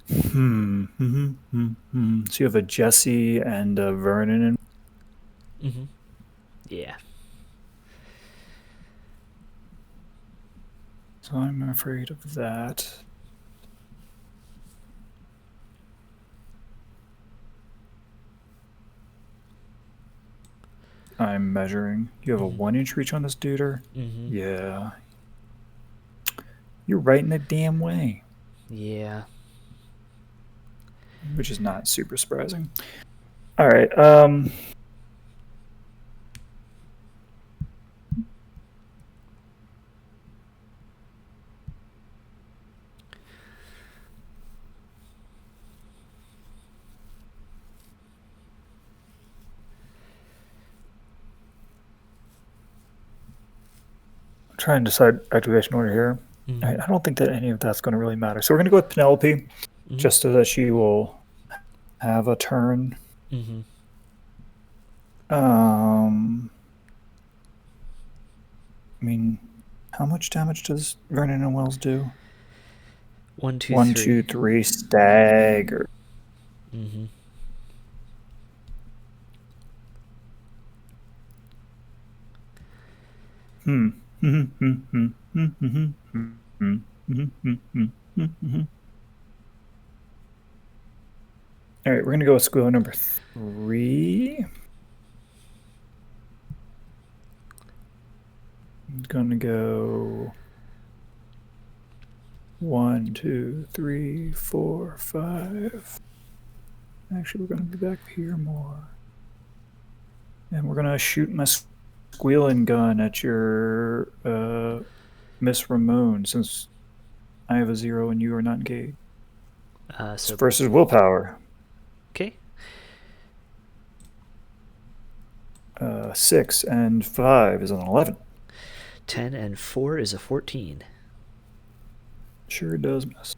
S2: So you have a Jesse and a Vernon.
S1: Mm-hmm. Yeah.
S2: So I'm afraid of that. I'm measuring. You have a 1-inch reach on this duder?
S1: Mm-hmm.
S2: Yeah. You're right in the damn way.
S1: Yeah.
S2: Which is not super surprising. All right. Try and decide activation order here. Mm-hmm. I don't think that any of that's going to really matter. So we're going to go with Penelope, just so that she will have a turn.
S1: Mm-hmm.
S2: I mean, how much damage does Vernon and Wells do?
S1: 1, 2,
S2: 1,
S1: 3.
S2: 2, 3, stagger.
S1: Mm-hmm.
S2: All right, we're going to go with squealer number 3. I'm going to go 1, 2, 3, 4, 5. Actually, we're going to be back here more. And we're going to shoot my squealing gun at your Miss Ramon, since I have a 0 and you are not engaged.
S1: So
S2: versus willpower.
S1: Okay.
S2: 6 and 5 is an 11.
S1: 10 and 4 is a 14.
S2: Sure does miss.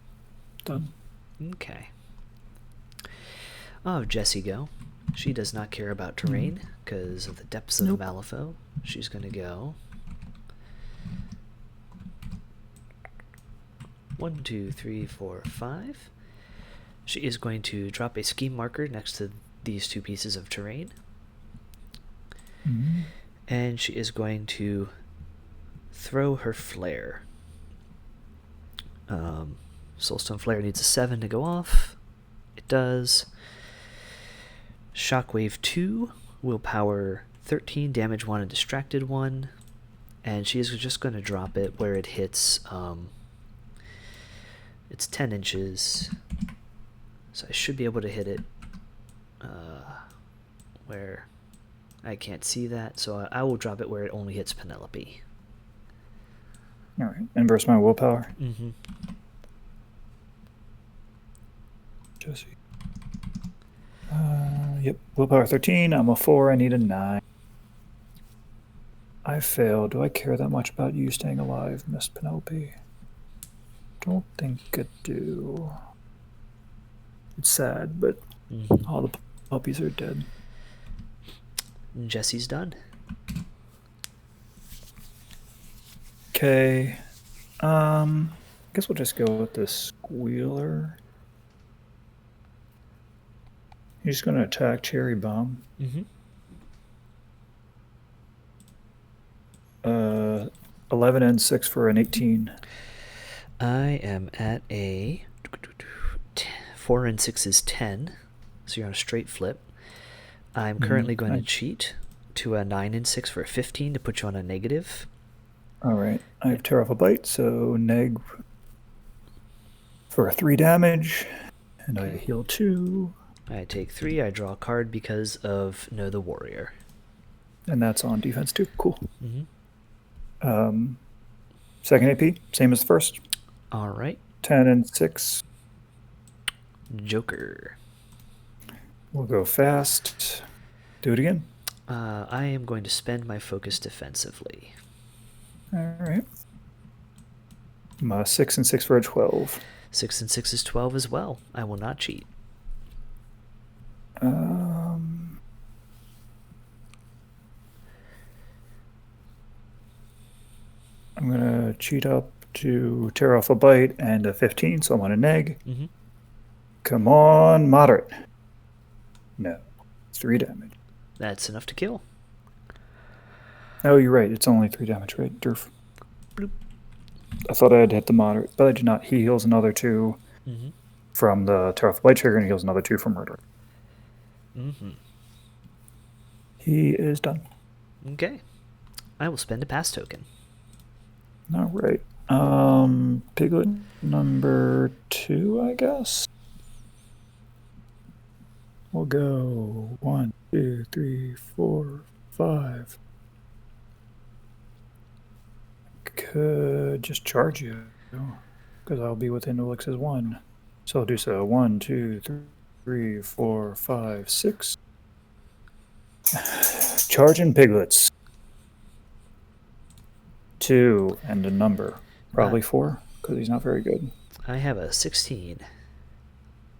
S2: Done.
S1: Okay. Oh, Jessie go. She does not care about terrain because of the depths of Malifaux. She's going to go 1, 2, 3, 4, 5. She is going to drop a scheme marker next to these 2 pieces of terrain. And she is going to throw her flare. Soulstone Flare needs a 7 to go off. It does. Shockwave 2, willpower 13, damage 1 and distracted 1. And she is just going to drop it where it hits. It's 10 inches. So I should be able to hit it where I can't see that. So I will drop it where it only hits Penelope.
S2: All right. Inverse my willpower.
S1: Mm-hmm.
S2: Jesse. Yep. Willpower 13. I'm a 4. I need a 9. I failed. Do I care that much about you staying alive, Miss Penelope? Don't think I do. It's sad, but all the puppies are dead.
S1: Jesse's done.
S2: Okay. I guess we'll just go with the squealer. He's going to attack Cherry Bomb. 11 and 6 for an 18.
S1: I am at a 4 and 6 is 10, so you're on a straight flip. I'm currently going to cheat to a 9 and 6 for a 15 to put you on a negative.
S2: All right. I have tear off a bite, so neg for a 3 damage, and I heal 2.
S1: I take 3. I draw a card because of Know the Warrior.
S2: And that's on defense too. Cool. Second AP, same as the first.
S1: All right.
S2: 10 and 6.
S1: Joker.
S2: We'll go fast. Do it again.
S1: I am going to spend my focus defensively.
S2: All right. 6 and 6 for a 12.
S1: 6 and 6 is 12 as well. I will not cheat.
S2: I'm going to cheat up to tear off a bite and a 15, so I'm on a neg. Come on, moderate. No. It's 3 damage.
S1: That's enough to kill.
S2: Oh, you're right. It's only 3 damage, right? Derf.
S1: Bloop.
S2: I thought I had hit the moderate, but I did not. He heals another 2 from the tear off a bite trigger, and he heals another 2 from murder. He is done.
S1: Okay. I will spend a pass token.
S2: All right. Piglet number 2, I guess. We'll go 1, 2, 3, 4, 5. Could just charge you, because I'll be within Ulix's 1. So I'll do so. 1, 2, 3, 4, 5, 6. Charging piglets. 2 and a number. Probably 4, because he's not very good.
S1: I have a 16.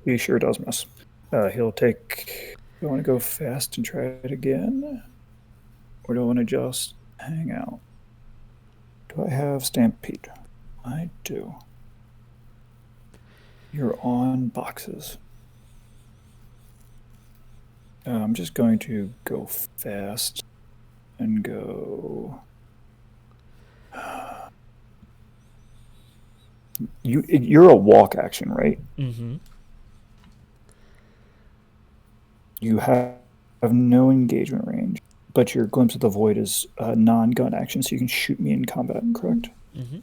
S2: He sure does miss. He'll take... Do I want to go fast and try it again? Or do I want to just hang out? Do I have Stampede? I do. You're on boxes. I'm just going to go fast and go. You're a walk action, right?
S1: Mm-hmm.
S2: You have no engagement range, but your Glimpse of the Void is a non-gun action, so you can shoot me in combat. Correct?
S1: Mm-hmm.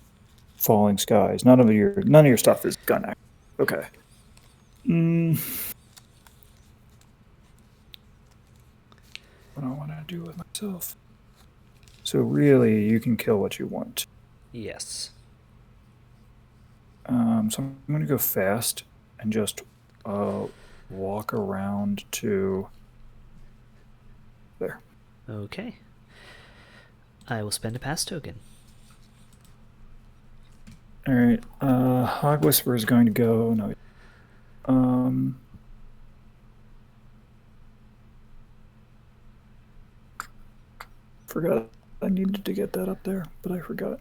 S2: Falling Skies. None of your stuff is gun action. Okay. What do I want to do with myself? So really, you can kill what you want.
S1: Yes.
S2: So I'm going to go fast and just walk around to there.
S1: Okay. I will spend a pass token.
S2: All right. Hog Whisperer is going to go. No. Forgot I needed to get that up there, but I forgot.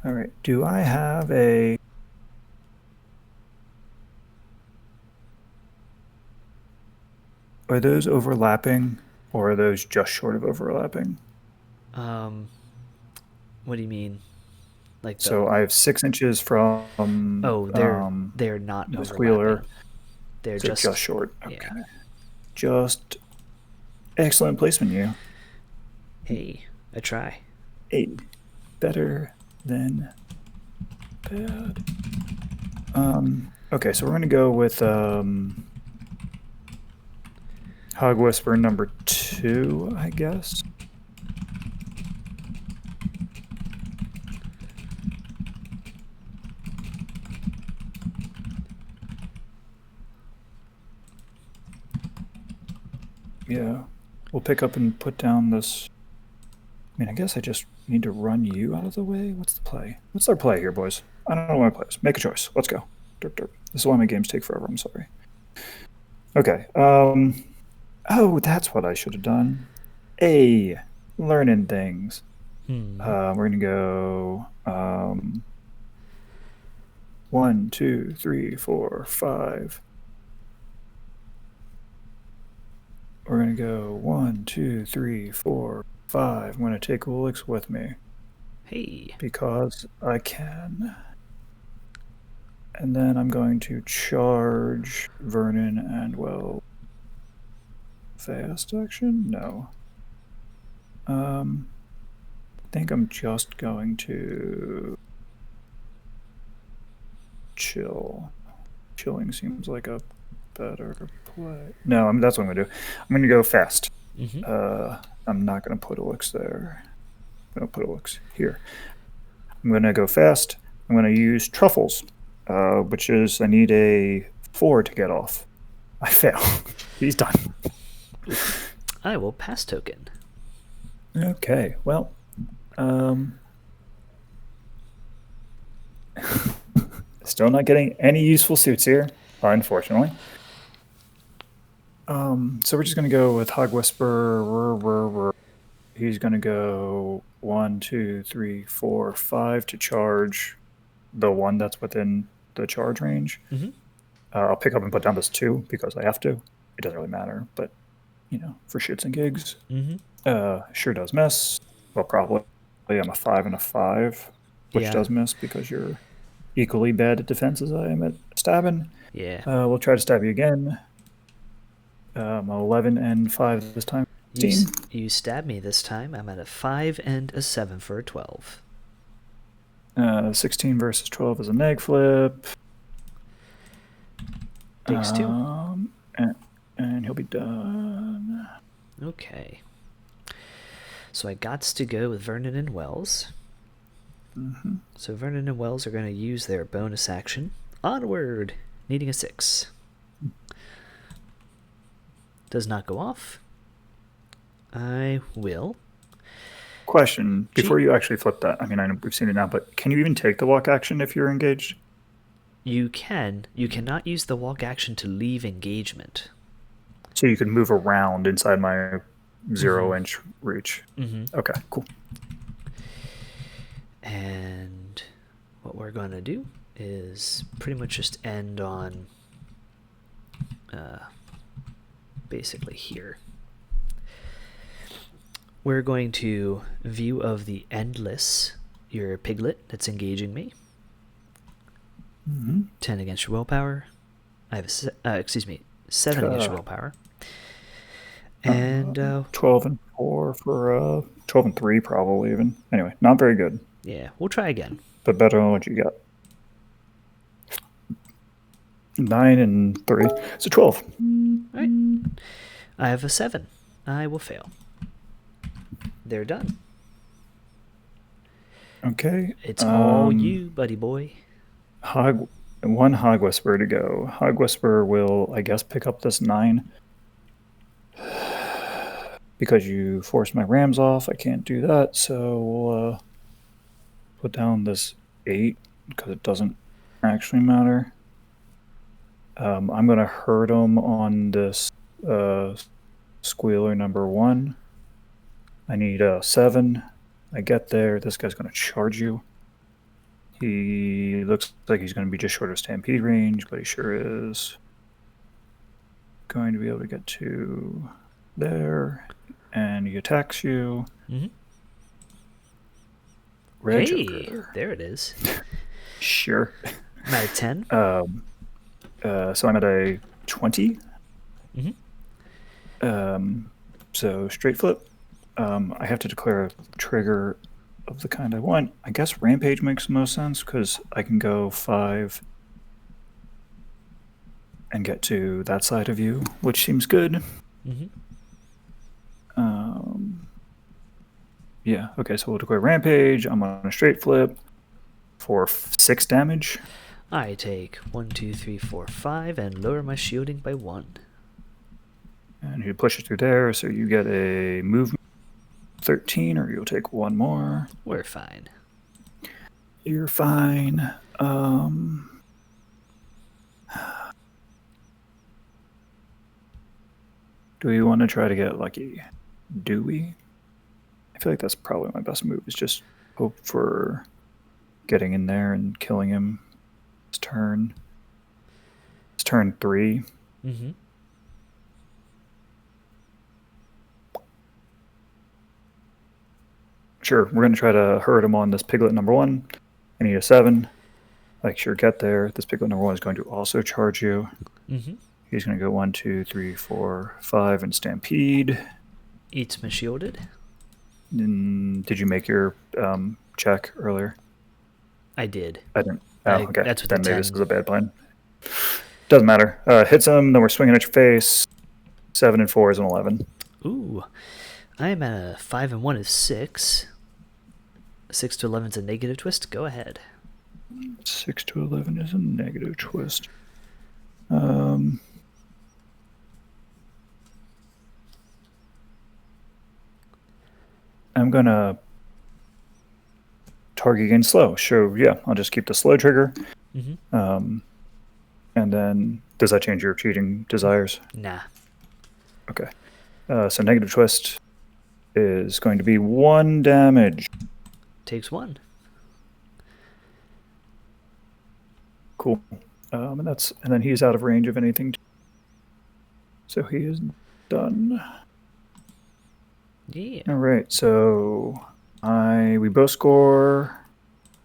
S2: All right. Do I have a? Are those overlapping, or are those just short of overlapping?
S1: What do you mean? Like
S2: so I have 6 inches from.
S1: Oh, they're not
S2: the
S1: overlapping.
S2: squealer.
S1: They're
S2: so just short. Okay.
S1: Yeah.
S2: Just excellent placement, you.
S1: Hey, I try.
S2: Hey, better than bad. Okay, so we're gonna go with Hog Whisperer number 2, I guess. Yeah, we'll pick up and put down this. I mean, I guess I just need to run you out of the way. What's the play? What's our play here, boys? I don't know what my play is. Make a choice. Let's go. Derp, derp. This is why my games take forever. I'm sorry. Okay. Oh, that's what I should have done. Learning things. We're going to go 1, 2, 3, 4, 5. We're going to go 1, 2, 3, 4, 5. I'm going to take Ulix with me.
S1: Hey.
S2: Because I can. And then I'm going to charge Vernon and, well, fast action? No. I think I'm just going to chill. Chilling seems like a better play. No, that's what I'm going to do. I'm going to go fast.
S1: Mm-hmm.
S2: I'm not going to put Ulix there. I'm going to put Ulix here. I'm going to go fast. I'm going to use Truffles, which is I need a 4 to get off. I fail. He's done.
S1: I will pass token.
S2: Okay, well, still not getting any useful suits here, unfortunately. So we're just going to go with Hog Whisperer. He's going to go 1, 2, 3, 4, 5 to charge the one that's within the charge range.
S1: Mm-hmm.
S2: I'll pick up and put down this 2 because I have to. It doesn't really matter, but, for shits and gigs.
S1: Mm-hmm.
S2: Sure does miss. Well, probably. I'm a 5 and a 5, which does miss because you're equally bad at defense as I am at stabbing.
S1: Yeah.
S2: We'll try to stab you again. 11 and 5 this time.
S1: You stabbed me this time. I'm at a 5 and a 7 for a 12.
S2: 16 versus 12 is a neg flip.
S1: Takes 2.
S2: And he'll be done.
S1: Okay. So I gots to go with Vernon and Wells.
S2: Mm-hmm.
S1: So Vernon and Wells are going to use their bonus action. Onward! Needing a 6. Does not go off. I will.
S2: Question, before you actually flip that, I know we've seen it now, but can you even take the walk action if you're engaged?
S1: You can. You cannot use the walk action to leave engagement.
S2: So you can move around inside my 0-inch reach. Okay, cool.
S1: And what we're going to do is pretty much just end on basically here. We're going to view of the endless your piglet that's engaging me. 10 against your willpower. I have 7 against your willpower. And
S2: 12 and 4 for 12 and 3 probably even. Anyway, not very good.
S1: Yeah, we'll try again.
S2: But better than what you got. 9 and 3. So 12.
S1: All right. I have a 7. I will fail. They're done.
S2: Okay.
S1: It's all you, buddy boy.
S2: One Hog Whisperer to go. Hog Whisperer will, I guess, pick up this 9. Because you forced my rams off, I can't do that. So we'll put down this 8 because it doesn't actually matter. I'm going to hurt him on this squealer number 1. I need a 7. I get there. This guy's going to charge you. He looks like he's going to be just short of stampede range, but he sure is going to be able to get to there. And he attacks you. Red Joker.
S1: There it is.
S2: Sure.
S1: I'm at a 10.
S2: So I'm at a 20. So straight flip. I have to declare a trigger of the kind I want. I guess Rampage makes the most sense because I can go 5 and get to that side of you, which seems good. Yeah, okay, so we'll declare Rampage. I'm on a straight flip for 6 damage.
S1: I take 1, 2, 3, 4, 5 and lower my shielding by 1.
S2: And you push it through there, so you get a movement 13, or you'll take 1 more.
S1: We're fine.
S2: You're fine. Do we want to try to get lucky? Do we? I feel like that's probably my best move, is just hope for getting in there and killing him. It's turn 3. Sure, we're going to try to hurt him on this piglet number 1. I need a 7. Like, sure, get there. This piglet number 1 is going to also charge you. He's going to go 1, 2, 3, 4, 5 and stampede.
S1: Eats my shielded.
S2: Did you make your check earlier?
S1: I did.
S2: I didn't. Oh, okay.
S1: That's what
S2: then
S1: the
S2: maybe
S1: 10.
S2: this is a bad plan. Doesn't matter. Hits him, then we're swinging at your face. 7 and 4 is an 11.
S1: Ooh. I am at a 5 and 1 is 6. 6 to 11 is a negative twist. Go ahead.
S2: 6 to 11 is a negative twist. I'm going to target again slow. Sure, yeah, I'll just keep the slow trigger. And then, does that change your cheating desires?
S1: Nah.
S2: Okay. So negative twist is going to be 1 damage.
S1: Takes 1.
S2: Cool. And then he's out of range of anything. So he is done.
S1: Yeah.
S2: All right. So we both score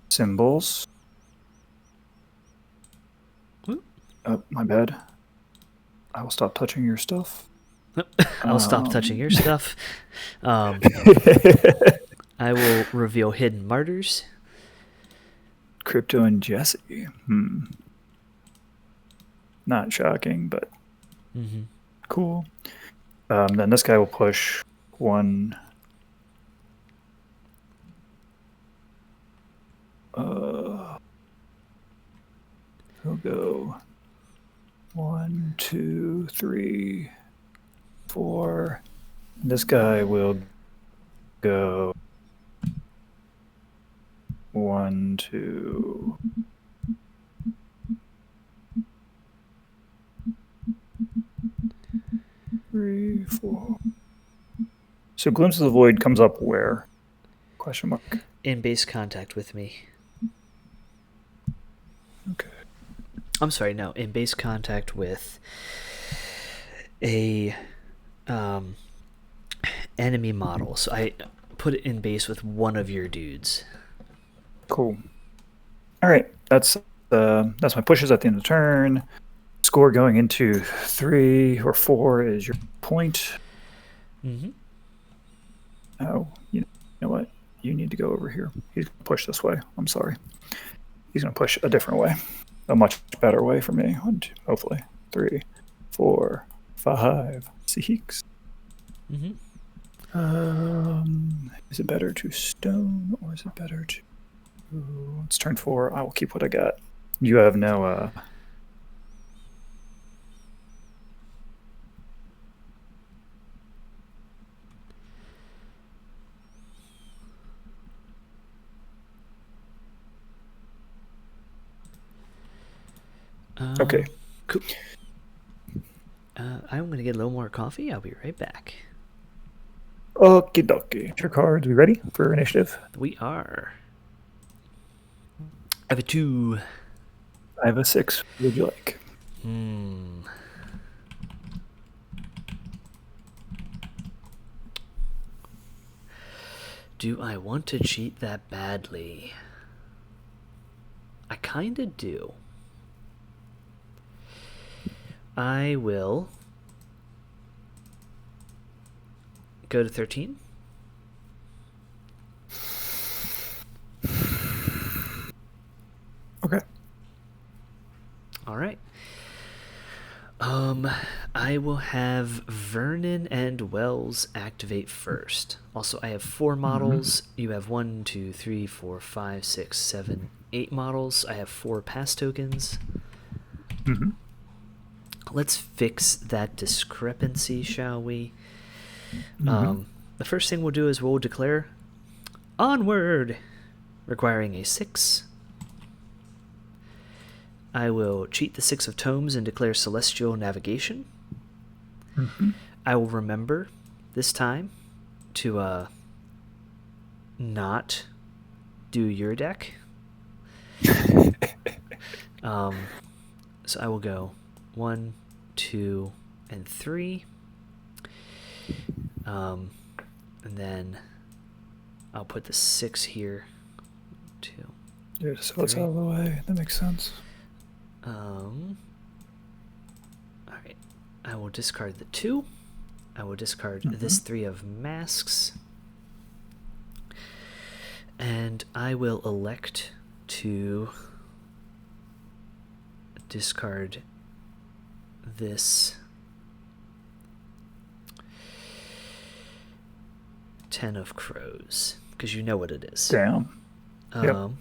S2: symbols. Oh, my bad. I will stop touching your stuff.
S1: I'll stop touching your stuff. I will reveal Hidden Martyrs.
S2: Crypto and Jesse. Not shocking, but cool. Then this guy will push 1. He'll go 1, 2, 3, 4. This guy will go 1, 2. 3, 4. So Glimpse of the Void comes up where? Question mark.
S1: In base contact with me.
S2: Okay.
S1: I'm sorry, no. In base contact with a enemy model. So I put it in base with one of your dudes.
S2: Cool. All right. That's my pushes at the end of the turn. Score going into 3 or 4 is your point.
S1: Mm-hmm.
S2: Oh, you know what? You need to go over here. He's going to push this way. I'm sorry. He's going to push a different way. A much better way for me. 1, 2, hopefully. 3, 4, 5, 6.
S1: Mm-hmm.
S2: Is it better to stone or is it better to... It's turn 4. I will keep what I got. You have no... Okay.
S1: Cool. I'm going to get a little more coffee. I'll be right back.
S2: Okie dokie. Your cards. We ready for initiative?
S1: We are. I have a 2.
S2: I have a 6. What would you like?
S1: Do I want to cheat that badly? I kinda do. I will go to 13.
S2: Okay.
S1: All right. I will have Vernon and Wells activate first. Also, I have 4 models. You have 1, 2, 3, 4, 5, 6, 7, 8 models. I have 4 pass tokens. Let's fix that discrepancy, shall we? The first thing we'll do is we'll declare Onward, requiring a 6. I will cheat the 6 of Tomes and declare Celestial Navigation. I will remember this time to not do your deck. So I will go 1, 2, and 3. And then I'll put the 6 here. 2.
S2: Yeah, so it's out of the way. That makes sense.
S1: Alright. I will discard the 2. I will discard this 3 of masks. And I will elect to discard this 10 of crows, because you know what it is.
S2: Damn. Yep.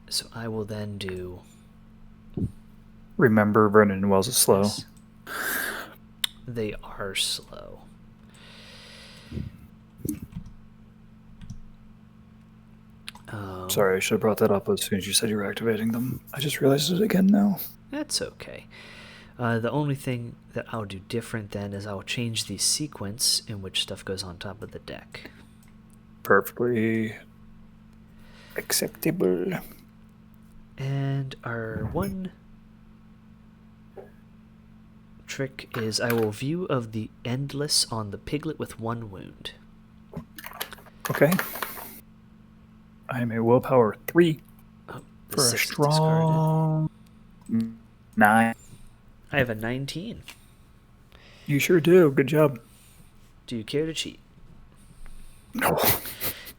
S1: So I will then do...
S2: Remember, Vernon and Wells is slow.
S1: Yes. They are slow.
S2: Sorry, I should have brought that up as soon as you said you were activating them. I just realized it again now.
S1: That's okay. The only thing that I'll do different then is I'll change the sequence in which stuff goes on top of the deck.
S2: Perfectly acceptable.
S1: And our one trick is I will view of the Endless on the Piglet with 1 wound.
S2: Okay. I am a willpower 3
S1: for
S2: a strong
S1: discarded.
S2: 9.
S1: I have a 19.
S2: You sure do. Good job.
S1: Do you care to cheat?
S2: No.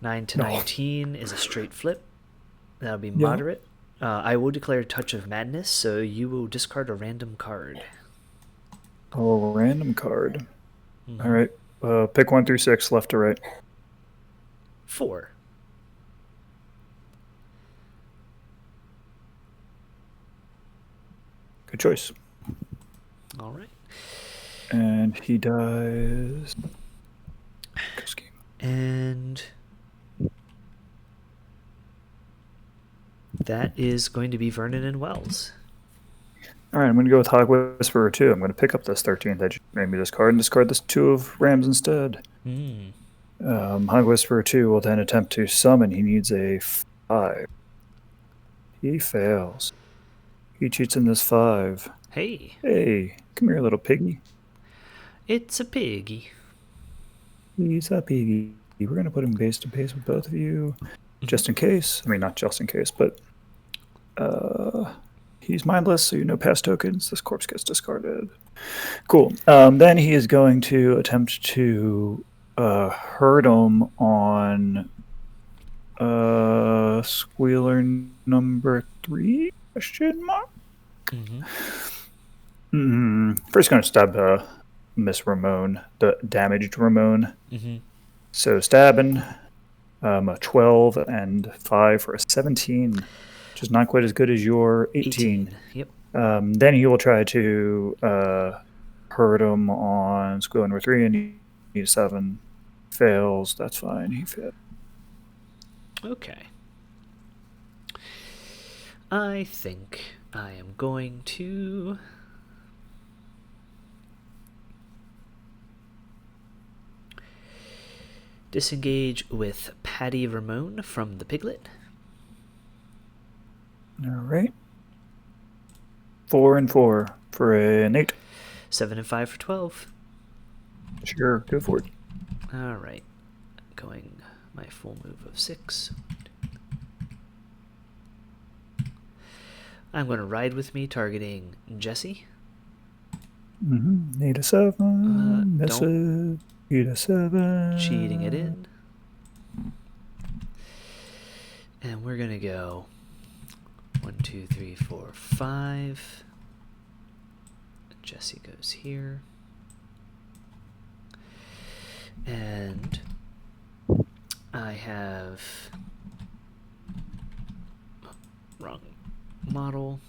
S1: 9 to 19 is a straight flip. That'll be moderate. I will declare Touch of Madness, so you will discard a random card.
S2: Oh, random card. All right. Pick 1 through 6, left to right.
S1: 4.
S2: Good choice.
S1: All right.
S2: And he dies.
S1: And that is going to be Vernon and Wells.
S2: All right, I'm going to go with Hog Whisperer 2. I'm going to pick up this 13th edge. maybe discard and discard this 2 of rams instead. Hug Whisperer 2 will then attempt to summon. He needs a 5. He fails. He cheats in this 5.
S1: Hey.
S2: Hey, come here, little piggy.
S1: It's a piggy.
S2: He's a piggy. We're going to put him base to base with both of you, just in case. I mean, not just in case, but he's mindless, so you know pass tokens. This corpse gets discarded. Cool. Then he is going to attempt to hurt him on Squealer number 3? Question mark. First, going to stab Miss Ramon, the damaged Ramon. So stabbing, a 12 and 5 for a 17, which is not quite as good as your 18.
S1: Yep.
S2: Then he will try to hurt him on Squealer number 3, and he needs 7. Fails. That's fine. He failed.
S1: Okay. I think I am going to disengage with Patty Ramon from the piglet.
S2: All right. 4 and 4 for an 8.
S1: 7 and 5 for 12.
S2: Sure, go for it.
S1: All right. Going my full move of 6. I'm going to ride with me, targeting Jesse.
S2: 8 to 7. Misses. 8 to 7.
S1: Cheating it in. And we're going to go 1, 2, 3, 4, 5. Jesse goes here. And I have wrong model.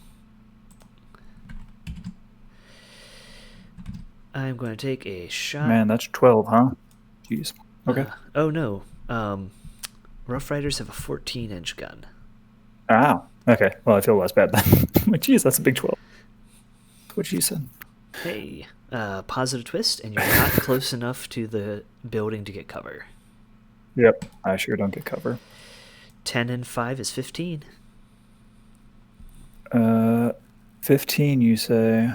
S1: I'm going to take a shot.
S2: Man, that's 12, huh? Jeez. Okay.
S1: Oh no. Rough Riders have a 14-inch gun.
S2: Ah. Okay. Well, I feel less bad then. Jeez, that's a big 12. What she said.
S1: Hey, positive twist, and you're not close enough to the building to get cover.
S2: Yep, I sure don't get cover.
S1: 10 and 5 is 15.
S2: 15, you say?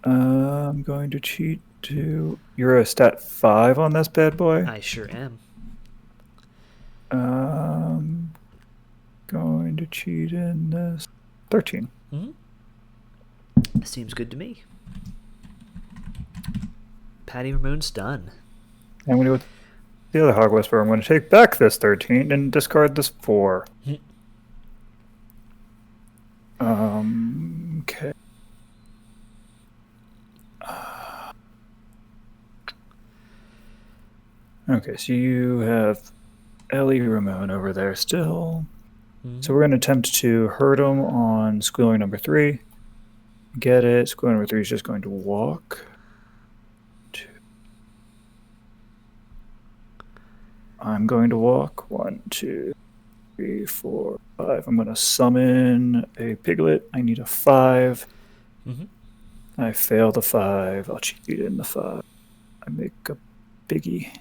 S2: I'm going to cheat to... You're a stat 5 on this bad boy?
S1: I sure am.
S2: Going to cheat in this 13.
S1: Seems good to me. Patty Ramon's done.
S2: I'm going to go with the other Hog Whisperer. I'm going to take back this 13 and discard this 4. Okay. Okay, so you have Ellie Ramon over there still. So we're going to attempt to hurt him on Squealer number 3. Get it. Squealer number 3 is just going to walk. 2. I'm going to walk. 1, 2, 3, 4, 5. I'm going to summon a piglet. I need a 5. I fail the 5. I'll cheat in the 5. I make a biggie.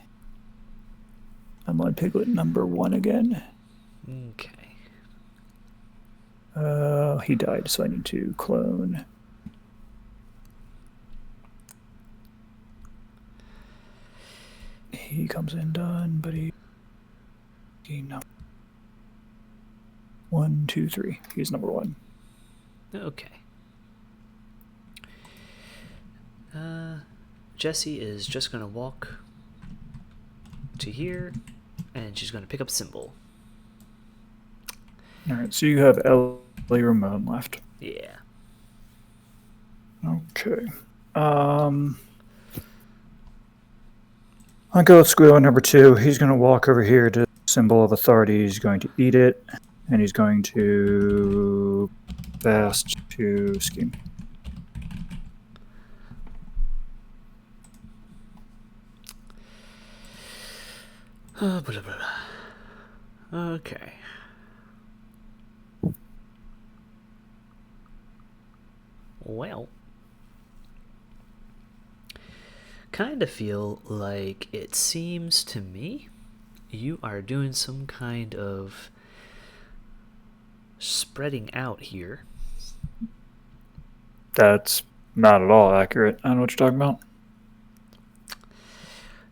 S2: I'm on piglet number 1 again.
S1: Okay.
S2: He died, so I need to clone. He comes in done, but he no. 1, 2, 3. He's number 1.
S1: Okay. Jessie is just going to walk to here, and she's going to pick up Symbol.
S2: Alright, so you have Ellie Ramon left.
S1: Yeah.
S2: Okay. I'll go with Squealer number 2. He's going to walk over here to Symbol of Authority. He's going to eat it, and he's going to fast to scheme.
S1: Okay. Well. kind of feel like it seems to me you are doing some kind of spreading out here.
S2: That's not at all accurate. I don't know what you're talking about.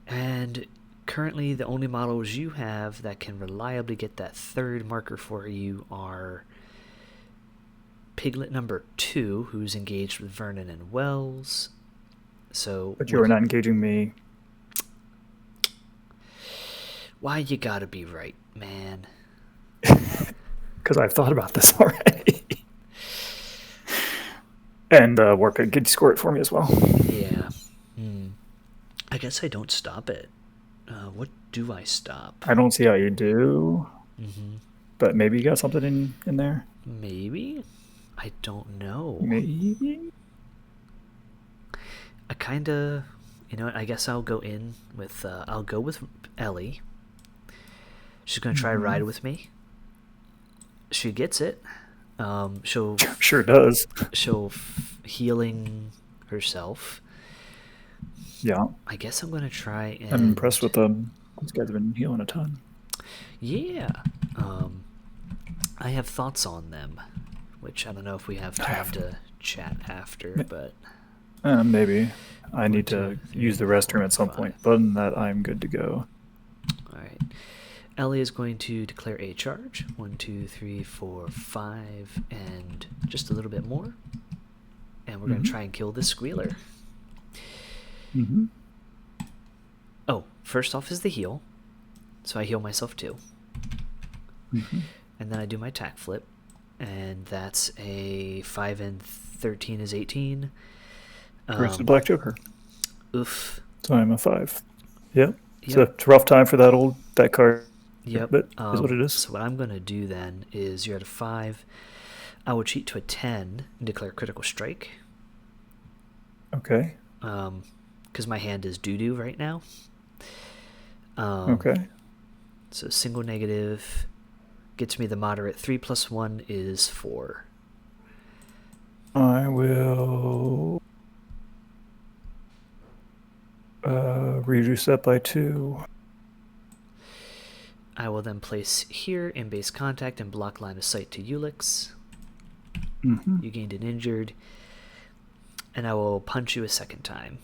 S1: And currently the only models you have that can reliably get that third marker for you are Piglet number 2, who's engaged with Vernon and Wells.
S2: But you are not engaging me.
S1: Why you gotta be right, man?
S2: Because I've thought about this already. And Warpig, could you score it for me as well?
S1: Yeah. I guess I don't stop it. What do I stop?
S2: I don't see how you do. But maybe you got something in there?
S1: Maybe? I don't know.
S2: Maybe?
S1: I kind of... You know what? I guess I'll go in with... I'll go with Ellie. She's going to try to ride with me. She gets it. She'll...
S2: Sure does.
S1: She'll healing herself.
S2: Yeah.
S1: I guess I'm going to try and...
S2: I'm impressed with them. These guys have been healing a ton.
S1: Yeah. I have thoughts on them, which I don't know if we have time to chat after, but...
S2: Maybe. I need to use the restroom at some point, but other than that, I'm good to go.
S1: Alright. Ellie is going to declare a charge. 1, 2, 3, 4, 5, and just a little bit more. And we're going to try and kill this squealer. Oh, first off is the heal. So I heal myself too. And then I do my attack flip. And that's a 5 and 13 is 18.
S2: Versus Black Joker.
S1: Oof.
S2: So I'm a 5. Yep. So it's a rough time for that card.
S1: Yep.
S2: But is what it is.
S1: So what I'm going to do then is you're at a 5. I will cheat to a 10 and declare critical strike.
S2: Okay.
S1: Because my hand is doo-doo right now.
S2: Okay.
S1: So single negative gets me the moderate. 3 plus 1 is 4.
S2: I will reduce that by 2.
S1: I will then place here in base contact and block line of sight to Ulix. You gained an injured. And I will punch you a second time.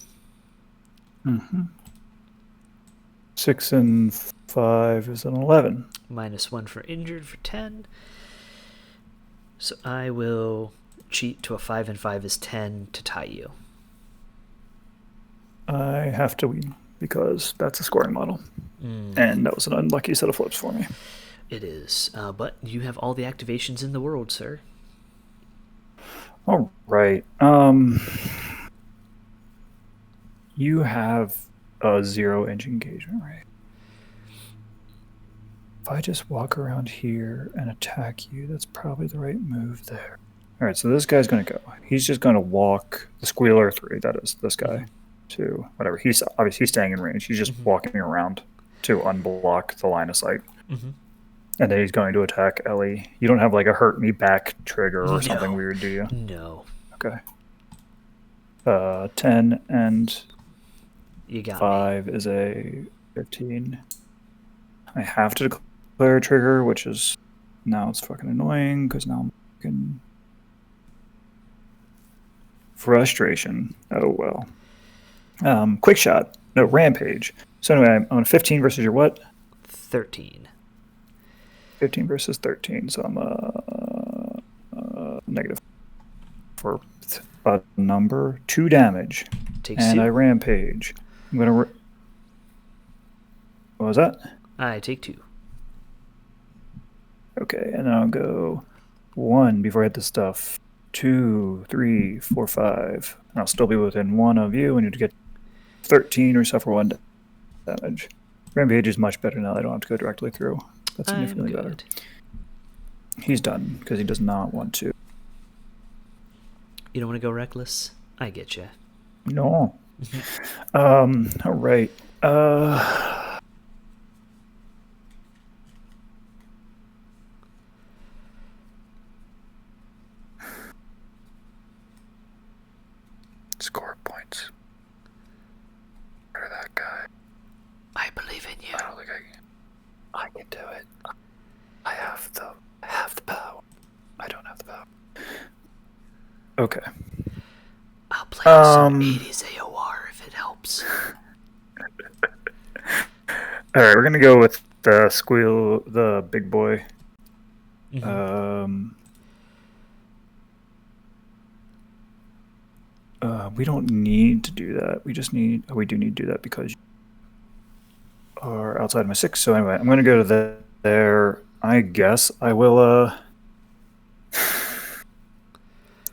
S2: 6 and 5 is an 11.
S1: Minus 1 for injured for 10. So I will cheat to a 5 and 5 is 10 to tie you.
S2: I have to win because that's a scoring model. And that was an unlucky set of flips for me.
S1: It is. But you have all the activations in the world, sir.
S2: All right. You have a 0-inch engagement, right? If I just walk around here and attack you, that's probably the right move there. All right, so this guy's going to go. He's just going to walk the squealer through. That is this guy to whatever. He's obviously staying in range. He's just walking around to unblock the line of sight. And then he's going to attack Ellie. You don't have like a hurt me back trigger or something weird, do you?
S1: No.
S2: Okay. 10 and
S1: you got
S2: 5 is a 15. I have to declare a trigger, which is now it's fucking annoying because now I'm fucking frustration. Oh well. Quick shot. No, rampage. So anyway, I'm on 15 versus your what?
S1: 13.
S2: 15 versus 13. So I'm negative for a number 2 damage.
S1: Takes
S2: and
S1: 2.
S2: I rampage. I'm gonna. What was that?
S1: I take 2.
S2: Okay, and then I'll go 1 before I hit the stuff. 2, 3, 4, 5. And I'll still be within 1 of you, and you get 13 or suffer 1 damage. Rampage is much better now. I don't have to go directly through. That's significantly better. He's done because he does not want to.
S1: You don't want to go reckless? I get you.
S2: No. All right. Score points. Okay.
S1: I'll play you some 80s AOR if it helps.
S2: All right, we're gonna go with the Squeal, the big boy. We don't need to do that. We just need. Oh, we do need to do that because you are outside my 6. So anyway, I'm gonna go to there. I guess I will.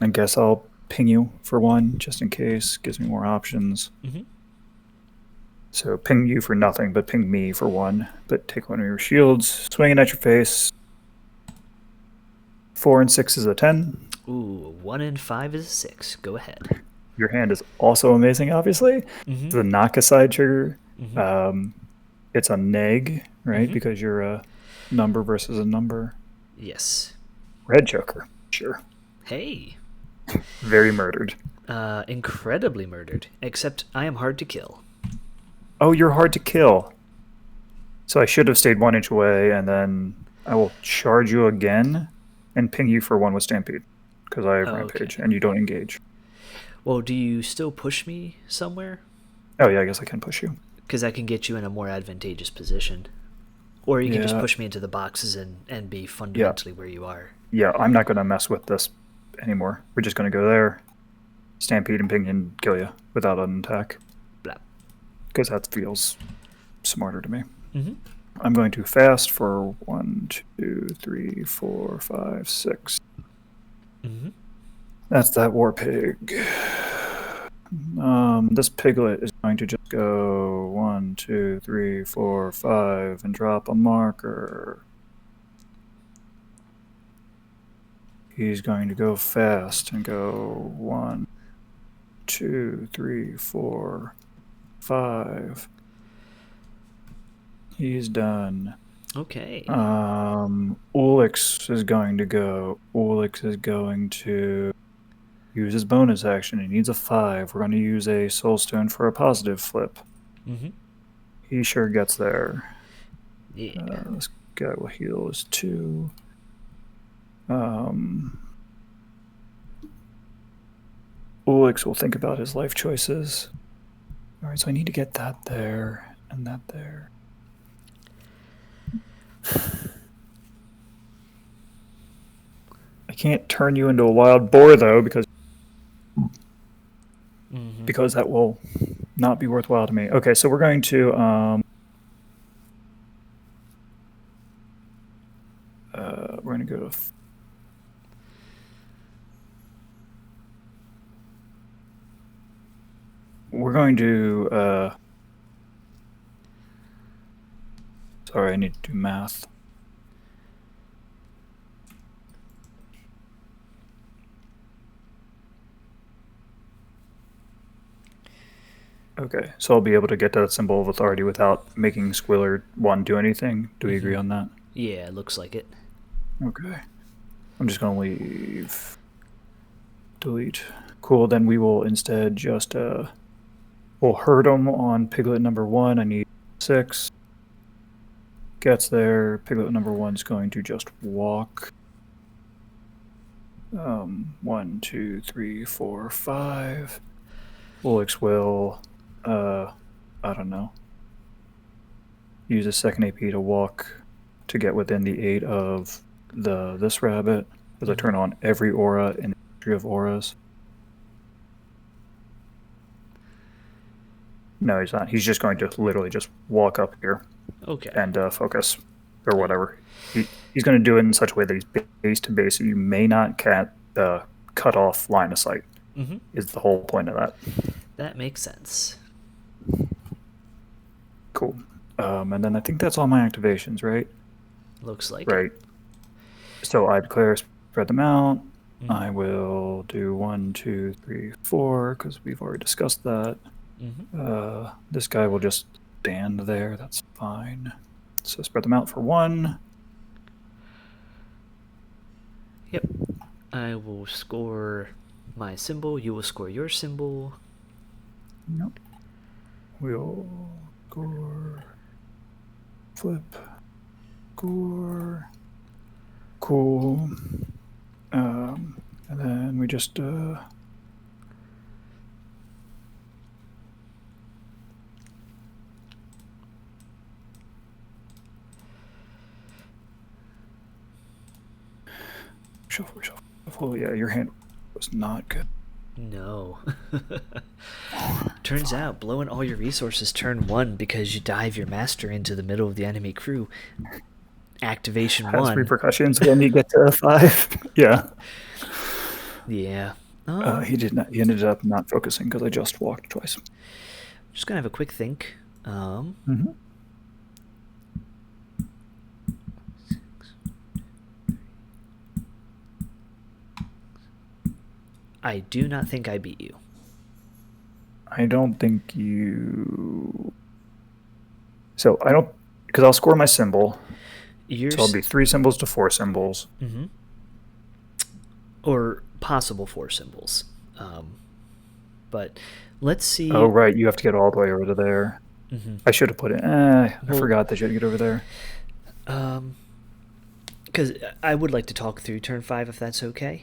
S2: I guess I'll ping you for 1 just in case. Gives me more options. So ping you for nothing, but ping me for 1. But take 1 of your shields, swinging at your face. 4 and 6 is a 10.
S1: Ooh, 1 and 5 is a 6. Go ahead.
S2: Your hand is also amazing, obviously. It's the knock aside trigger. It's a neg, right? Because you're a number versus a number.
S1: Yes.
S2: Red Joker, sure.
S1: Hey.
S2: Very murdered.
S1: Incredibly murdered. Except I am hard to kill.
S2: Oh, you're hard to kill. So I should have stayed 1 inch away, and then I will charge you again and ping you for 1 with Stampede. Because I have Rampage, and you don't engage.
S1: Well, do you still push me somewhere?
S2: Oh, yeah, I guess I can push you.
S1: Because I can get you in a more advantageous position. Or you can just push me into the boxes and be fundamentally where you are.
S2: Yeah, I'm not going to mess with this anymore. We're just going to go there, Stampede and ping and kill you without an attack.
S1: Blah.
S2: Because that feels smarter to me. I'm going to fast for 1, 2, 3, 4, 5, 6. That's that war pig. This piglet is going to just go 1, 2, 3, 4, 5 and drop a marker. He's going to go fast and go 1, 2, 3, 4, 5. He's done.
S1: Okay.
S2: Ulix is going to go. Ulix is going to use his bonus action. He needs a 5. We're going to use a soulstone for a positive flip. He sure gets there.
S1: Yeah.
S2: This guy will heal his 2. Ulix will think about his life choices. All right, so I need to get that there and that there. I can't turn you into a wild boar, though, because that will not be worthwhile to me. Okay, so we're going to we're going to go to we're going to sorry, I need to do math. Okay, so I'll be able to get to that symbol of authority without making Squiller 1 do anything. Do we agree on that?
S1: Yeah, it looks like it.
S2: Okay. I'm just going to leave. Delete. Cool, then we will instead just, we'll hurt him on piglet number 1. I need 6. Gets there. Piglet number 1 is going to just walk. 1, 2, 3, 4, 5. Ulix will, I don't know, use a second AP to walk to get within the 8 of this rabbit, as I turn on every aura in the history of auras. No, he's not. He's just going to literally just walk up here.
S1: Okay.
S2: And focus, or whatever. He's going to do it in such a way that he's base to base, so you may not cut off line of sight. Is the whole point of that.
S1: That makes sense.
S2: Cool. And then I think that's all my activations, right?
S1: Looks like
S2: right. So I declare spread them out. I will do 1, 2, 3, 4 because we've already discussed that. This guy will just stand there. That's fine. So spread them out for 1.
S1: Yep. I will score my symbol. You will score your symbol.
S2: Nope. We'll score. Flip. Score. Cool. And then we just shuffle. Oh yeah, your hand was not good.
S1: No. Turns out blowing all your resources turn 1 because you dive your master into the middle of the enemy crew. Activation
S2: Has
S1: 1.
S2: repercussions when you get to 5. Yeah.
S1: Yeah.
S2: He did not. He ended up not focusing because I just walked twice.
S1: Just gonna have a quick think. I do not think I beat you.
S2: I don't think you. So I don't, because I'll score my symbol. So I'll be 3 symbols to 4 symbols.
S1: Mm-hmm. Or possible 4 symbols. But let's see.
S2: Oh right, you have to get all the way over to there.
S1: Mm-hmm.
S2: I should have put it. I forgot that you had to get over there.
S1: Because I would like to talk through turn 5 if that's okay.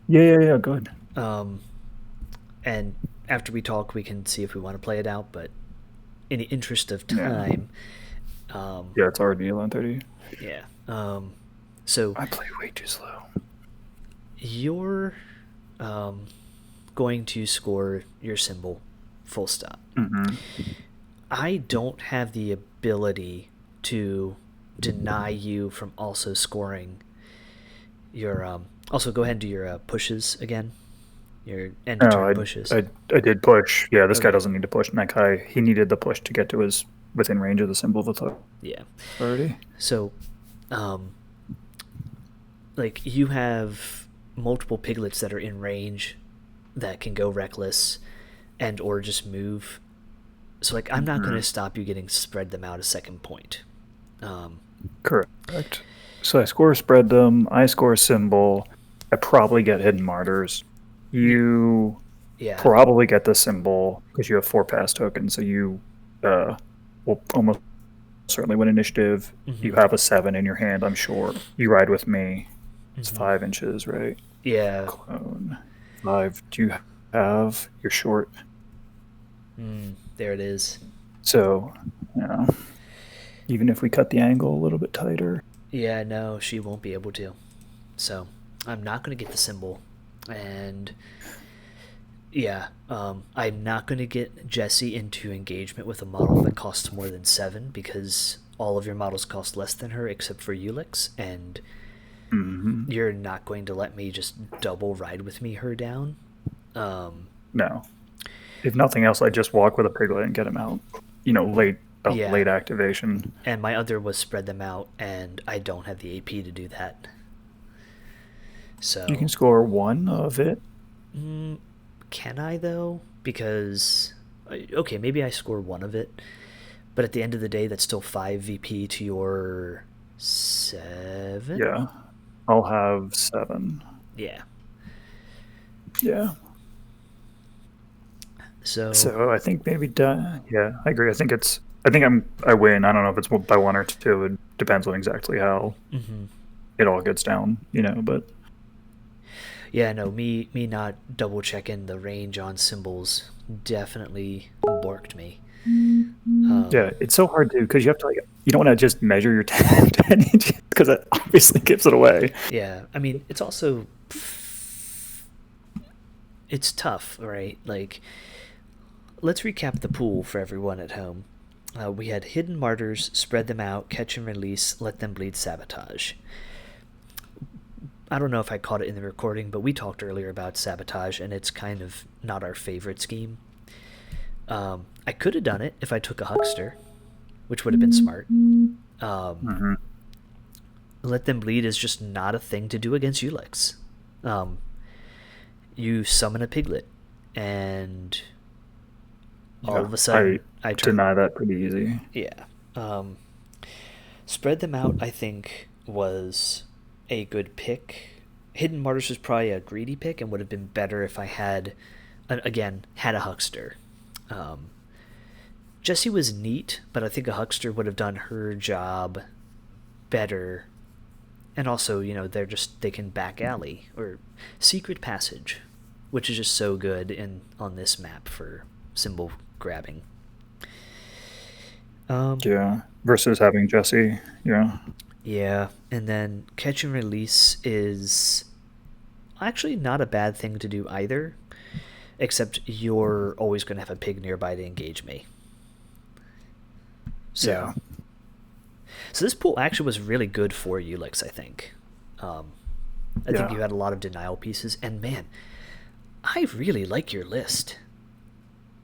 S2: Yeah. Good.
S1: And after we talk, we can see if we want to play it out. But in the interest of time,
S2: yeah, it's already 11:30.
S1: Yeah. So
S2: I play way too slow.
S1: You're going to score your symbol, full stop.
S2: Mm-hmm.
S1: I don't have the ability to deny you from also scoring your also go ahead and do your pushes again, your end turn pushes.
S2: I did push. Yeah, this guy doesn't need to push. And that guy, he needed the push to get to his within range of the symbol of the authority.
S1: So like you have multiple piglets that are in range that can go reckless and or just move. So like I'm not going to stop you getting spread them out a second point.
S2: Correct. So I spread them. I score a symbol. I probably get hidden martyrs. You probably get the symbol because you have 4 pass tokens. So you will almost certainly win initiative. Mm-hmm. You have a 7 in your hand, I'm sure. You ride with me. It's 5 inches, right?
S1: Yeah.
S2: Clone. 5. Do you have your short?
S1: There it is.
S2: So, even if we cut the angle a little bit tighter.
S1: Yeah, no, she won't be able to. So, I'm not going to get the symbol. And, I'm not going to get Jesse into engagement with a model that costs more than 7 because all of your models cost less than her except for Ulix. And you're not going to let me just double ride with me her down.
S2: No. If nothing else, I just walk with a piglet and get him out. Late activation.
S1: And my other was spread them out, and I don't have the AP to do that. So
S2: you can score 1 of it.
S1: Can I though? Because maybe I score 1 of it, but at the end of the day, that's still 5 VP to your 7.
S2: Yeah, I'll have 7.
S1: Yeah.
S2: So I think maybe I agree. I think I win. I don't know if it's by 1 or 2. It depends on exactly how it all gets down, but
S1: me not double checking the range on symbols definitely borked me.
S2: It's so hard to, because you have to you don't want to just measure your 10 inches because that obviously gives it away.
S1: Yeah, I mean it's also it's tough, right? Like, let's recap the pool for everyone at home. We had hidden martyrs, spread them out, catch and release, let them bleed, sabotage. I don't know if I caught it in the recording, but we talked earlier about sabotage, and it's kind of not our favorite scheme. I could have done it if I took a huckster, which would have been smart. Let them bleed is just not a thing to do against Ulix. You summon a piglet, and all of a sudden
S2: I deny that pretty easy.
S1: Yeah. Spread them out, I think, was a good pick. Hidden Martyrs was probably a greedy pick and would have been better if I had a huckster. Jessie was neat, but I think a huckster would have done her job better And also, they can back alley or secret passage, which is just so good on this map for symbol grabbing.
S2: Yeah, versus having Jesse. Yeah.
S1: Yeah, and then catch and release is actually not a bad thing to do either, except you're always going to have a pig nearby to engage me. So,
S2: yeah.
S1: So this pool actually was really good for Ulix, I think. I think you had a lot of denial pieces, and man, I really like your list.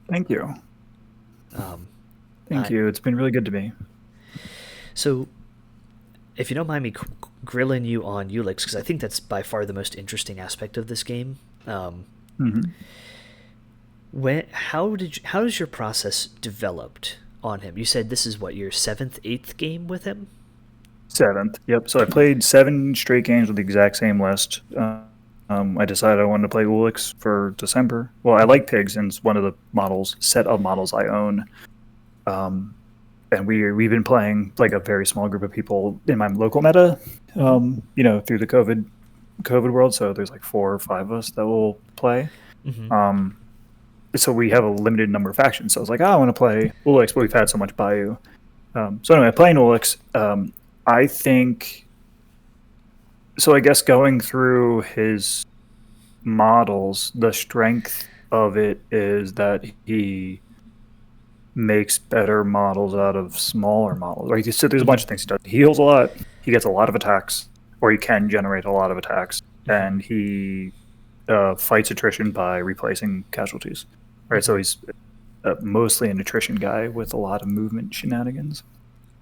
S2: Thank you. Thank you. It's been really good to me.
S1: So, if you don't mind me grilling you on Ulix, because I think that's by far the most interesting aspect of this game. How does your process developed on him? You said this is what, your 7th, 8th game with him?
S2: 7th. Yep. So I played 7 straight games with the exact same list. I decided I wanted to play Ulix for December. Well, I like pigs, and it's one of the set of models I own. And we've been playing like a very small group of people in my local meta, through the COVID world. So there's like 4 or 5 of us that will play. So we have a limited number of factions. So I was like, I want to play Ulix, but we've had so much Bayou. So anyway, playing Ulix, I think. So I guess going through his models, the strength of it is that he makes better models out of smaller models. Right? So there's a bunch of things he does. He heals a lot. He gets a lot of attacks, or he can generate a lot of attacks, and he fights attrition by replacing casualties. Right. So he's mostly an attrition guy with a lot of movement shenanigans.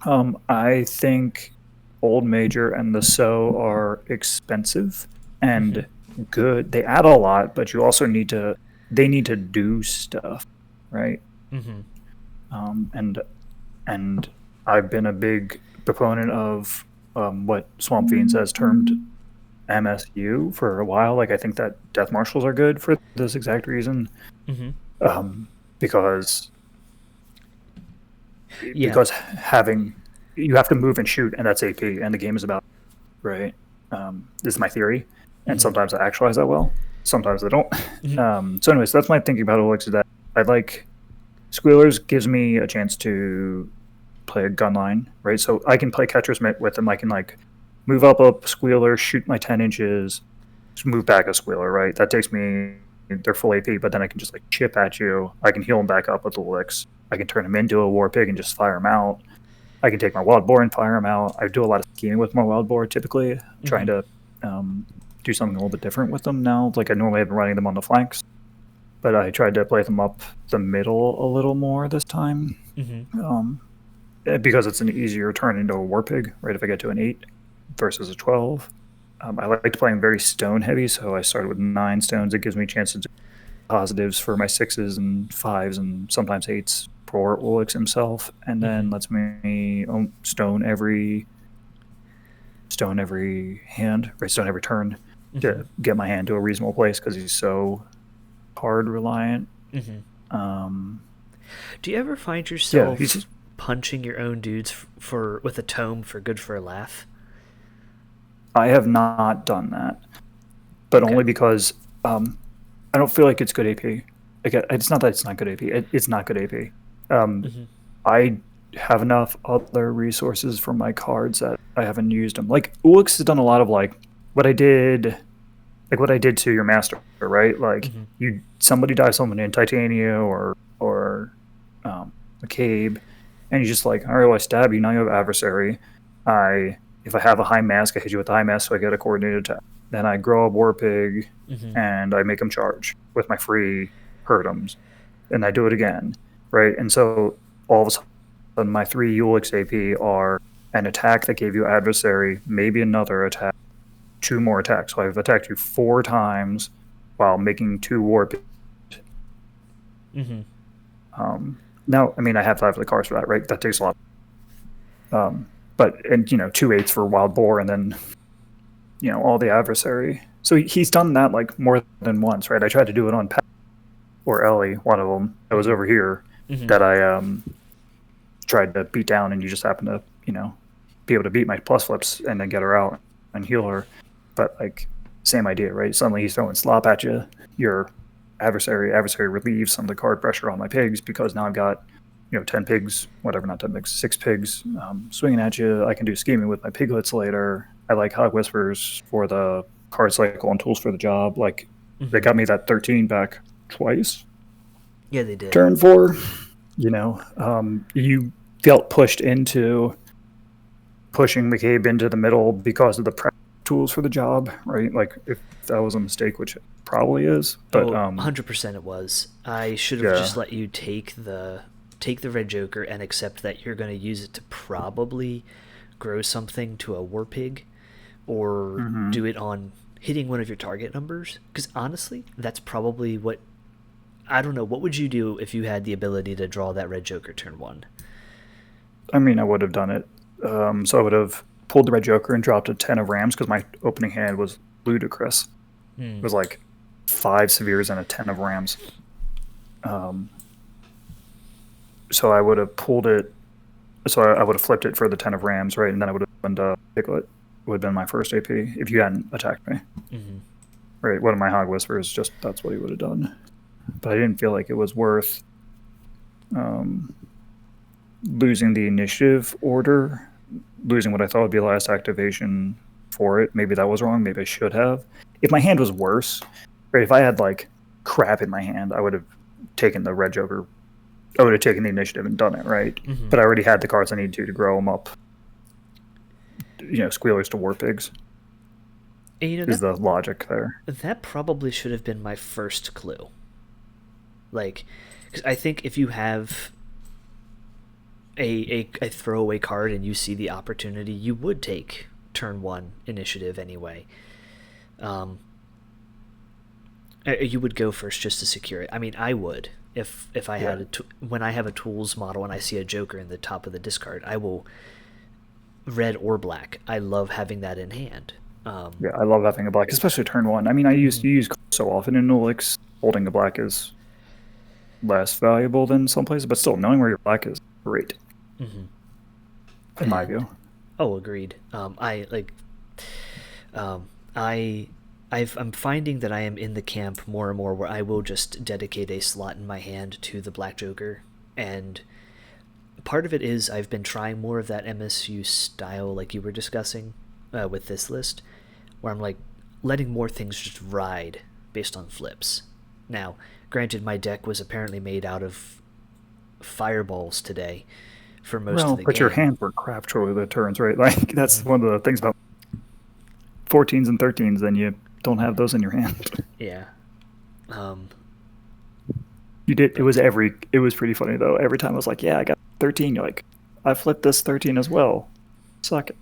S2: I think Old Major and the So are expensive and good. They add a lot, but you also need to do stuff, right? And I've been a big proponent of what Swamp Fiends has termed MSU for a while. Like, I think that Death Marshals are good for this exact reason. Because you have to move and shoot, and that's AP, and the game is about, right? This is my theory, and sometimes I actualize that well, sometimes I don't. So anyways, that's my thinking about Ulix, is that I like Squealers. Gives me a chance to play a gun line, right? So I can play catcher's mitt with them. I can like move up Squealer, shoot my 10 inches, move back a Squealer, right? That takes me, they're full AP, but then I can just like chip at you. I can heal them back up with Ulix. I can turn them into a war pig and just fire them out. I can take my wild boar and fire them out. I do a lot of scheming with my wild boar typically, trying to do something a little bit different with them now. Like, I normally have been running them on the flanks, but I tried to play them up the middle a little more this time, because it's an easier turn into a war pig, right? If I get to an 8 versus a 12. I like playing very stone heavy, so I started with 9 stones. It gives me a chance to do positives for my 6s and 5s and sometimes 8s for Ulix himself, and then lets me stone every hand, right? Stone every turn to get my hand to a reasonable place, because he's so hard reliant.
S1: Do you ever find yourself punching your own dudes with a tome for good for a laugh?
S2: I have not done that, but only because I don't feel like it's good AP. Like, it's not that it's not good AP. It's not good AP. I have enough other resources for my cards that I haven't used them. Like, Ulix has done a lot of like what I did to your master, right? Like, somebody dies someone in Titania or McCabe, and you just like, all right, well, I stab you, now you have adversary. If I have a high mask, I hit you with the high mask, so I get a coordinated attack. Then I grow a war pig, and I make him charge with my free hurtums, and I do it again, right? And so all of a sudden, my 3 Ulix AP are an attack that gave you adversary, maybe another attack, 2 more attacks. So I've attacked you 4 times while making 2 war pigs. Now, I mean, I have to have the cards for that, right? That takes a lot. But 2 8s for wild boar, and then all the adversary. So he's done that like more than once, right? I tried to do it on Pat or Ellie, one of them that was over here, that I tried to beat down, and you just happen to be able to beat my plus flips and then get her out and healer, but like same idea, right? Suddenly he's throwing slop at you. Your adversary relieves some of the card pressure on my pigs because now I've got 10 pigs, whatever, not 10 pigs, 6 pigs swinging at you. I can do scheming with my piglets later. I like Hog Whispers for the card cycle and tools for the job. Like they got me that 13 back twice.
S1: Yeah, they did.
S2: Turn 4, you felt pushed into pushing McCabe into the middle because of the tools for the job, right? Like if that was a mistake, which it probably is, but
S1: 100% it was. I should have just let you take the red joker and accept that you're going to use it to probably grow something to a war pig, or do it on hitting one of your target numbers. Because honestly, that's probably what, I don't know, what would you do if you had the ability to draw that red joker turn 1?
S2: I mean, I would have done it. So I would have pulled the red joker and dropped a 10 of rams because my opening hand was ludicrous. It was like 5 severes and a 10 of rams. So I would have pulled it. So I would have flipped it for the 10 of rams, right? And then I would have done piglet. It would have been my first AP if you hadn't attacked me. Right? One of my Hog Whispers, just that's what he would have done. But I didn't feel like it was worth losing the initiative order, losing what I thought would be the last activation for it. Maybe that was wrong. Maybe I should have. If my hand was worse, right? If I had like crap in my hand, I would have taken the red joker. I would have taken the initiative and done it, right? But I already had the cards I needed to grow them up. Squealers to war pigs.
S1: And
S2: is the logic there.
S1: That probably should have been my first clue. Like, because I think if you have a throwaway card and you see the opportunity, you would take turn 1 initiative anyway. You would go first just to secure it. I mean, I would. If I had when I have a tools model and I see a joker in the top of the discard, I will red or black. I love having that in hand.
S2: I love having a black, especially turn 1. I mean, I used to use so often in Ulix. Holding a black is less valuable than some places, but still knowing where your black is great. In my view.
S1: Oh, agreed. I'm finding that I am in the camp more and more where I will just dedicate a slot in my hand to the black joker, and part of it is I've been trying more of that MSU style like you were discussing with this list, where I'm like letting more things just ride based on flips. Now, granted, my deck was apparently made out of fireballs today for most of the game.
S2: But your hand were crap truly the turns, right? Like that's one of the things about 14s and 13s, then you don't have those in your hand.
S1: Yeah.
S2: You did. It was pretty funny though. Every time I was like, yeah, I got 13. You're like, I flipped this 13 as well. Suck it.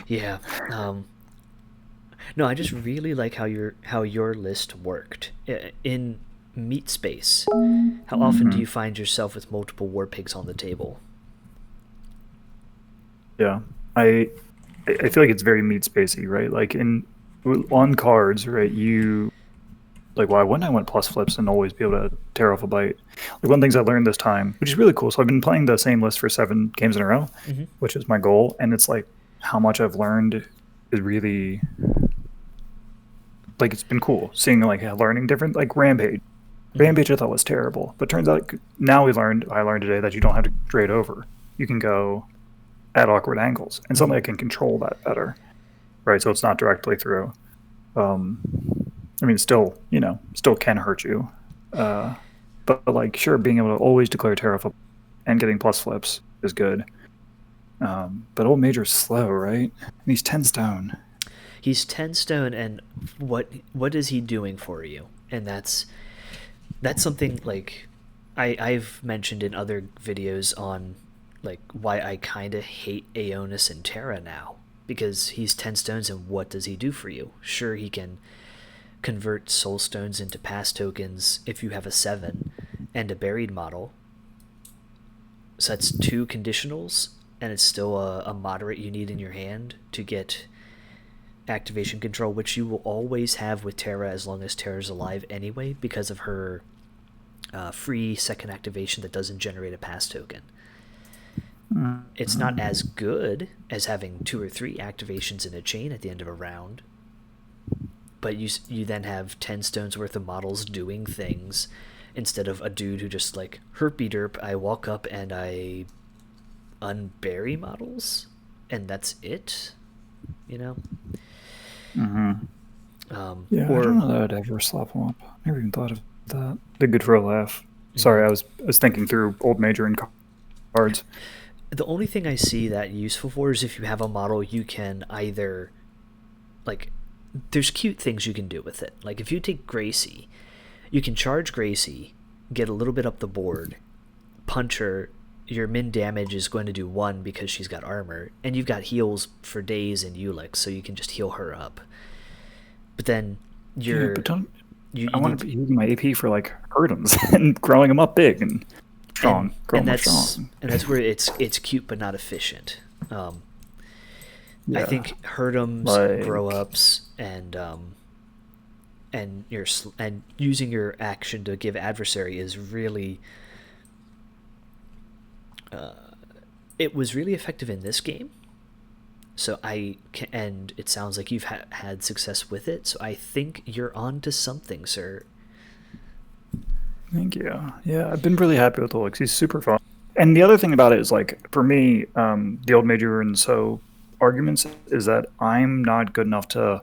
S1: Yeah. No, I just really like how your list worked. In meat space, how often do you find yourself with multiple war pigs on the table?
S2: Yeah. I feel like it's very meat spacey, right? Like on cards, right? Why wouldn't I want plus flips and always be able to tear off a bite? Like one of the things I learned this time, which is really cool. So I've been playing the same list for 7 games in a row, which is my goal, and it's like how much I've learned is really like it's been cool seeing like learning different like Rampage. Rampage I thought was terrible, but turns out now I learned today that you don't have to trade over. You can go at awkward angles, and suddenly I can control that better, right? So it's not directly through. I mean, still can hurt you, but like sure, being able to always declare Terra and getting plus flips is good. But old Major's slow, right? And he's 10 stone.
S1: He's 10 stone, and what is he doing for you? And that's something like I've mentioned in other videos on like why I kind of hate Aeonis and Terra now, because he's 10 stones, and what does he do for you? Sure, he can convert soul stones into pass tokens if you have a 7 and a buried model, so that's 2 conditionals, and it's still a moderate you need in your hand to get activation control, which you will always have with Terra as long as Terra's alive anyway, because of her free second activation that doesn't generate a pass token. It's not as good as having 2 or 3 activations in a chain at the end of a round, but you then have 10 stones worth of models doing things instead of a dude who just like herpy derp. I walk up and I unbury models, and that's it. You know.
S2: Yeah, I don't know that I'd ever slap them up. I never even thought of that. They're good for a laugh. Sorry, I was thinking through Old Major and cards.
S1: The only thing I see that useful for is if you have a model, you can either, like, there's cute things you can do with it. Like, if you take Gracie, you can charge Gracie, get a little bit up the board, punch her, your min damage is going to do 1 because she's got armor, and you've got heals for days in Ulix, so you can just heal her up. But then you're...
S2: I want to be using my AP for, like, Erdums and growing them up big and strong.
S1: And that's where it's cute but not efficient. I think Herdums, grow ups, and using your action to give adversary is really it was really effective in this game. So and it sounds like you've had success with it. So I think you're on to something, sir.
S2: Thank you. Yeah, I've been really happy with Ulix. He's super fun. And the other thing about it is, like, for me, the Old Major and so arguments is that I'm not good enough to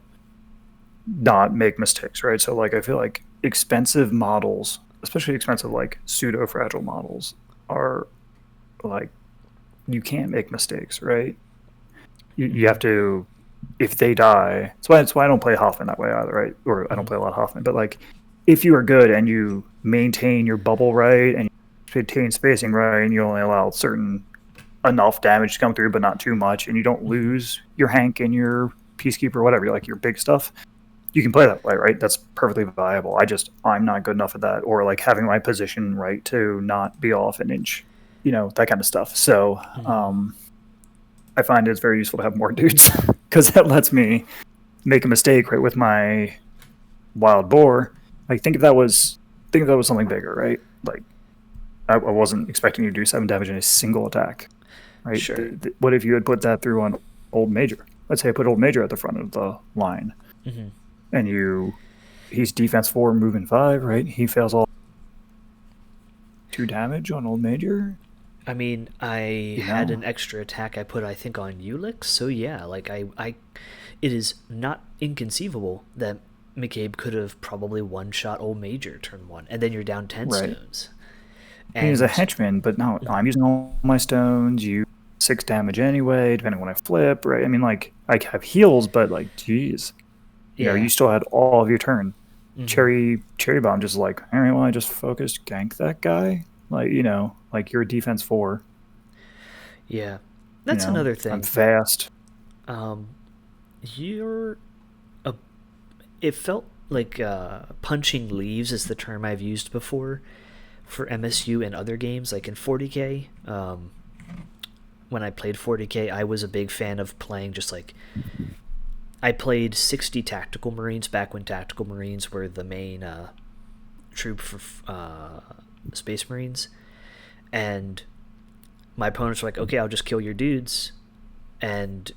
S2: not make mistakes, right? So, like, I feel like expensive models, especially expensive, like, pseudo-fragile models, are, like, you can't make mistakes, right? You have to, if they die, that's why I don't play Hoffman that way either, right? Or I don't play a lot of Hoffman, but, like, if you are good and you maintain your bubble right and you maintain spacing right and you only allow enough damage to come through but not too much, and you don't lose your Hank and your Peacekeeper or whatever, like your big stuff, you can play that way, right? That's perfectly viable. I'm not good enough at that, or like having my position right to not be off an inch, that kind of stuff. So I find it's very useful to have more dudes because that lets me make a mistake right with my wild boar. Like, think if that was something bigger, right? Like, I wasn't expecting you to do 7 damage in a single attack, right?
S1: Sure.
S2: What if you had put that through on Old Major? Let's say I put Old Major at the front of the line, and he's defense 4, moving 5, right? He fails all 2 damage on Old Major.
S1: I mean, I had an extra attack I put, I think, on Ulix, so yeah, like, it is not inconceivable that McCabe could have probably one-shot Old Major turn 1, and then you're down 10 stones.
S2: And he's a henchman, but no, I'm using all my stones, you 6 damage anyway, depending on when I flip, right? I mean, like, I have heals, but, like, geez. You still had all of your turn. Cherry Bomb just like, all right, well, I just focused gank that guy. Like, like you're a defense 4.
S1: Yeah. That's another thing.
S2: I'm fast.
S1: It felt like punching leaves is the term I've used before for MSU and other games, like in 40K. When I played 40K, I was a big fan of playing just like... I played 60 Tactical Marines back when Tactical Marines were the main troop for Space Marines. And my opponents were like, okay, I'll just kill your dudes. And,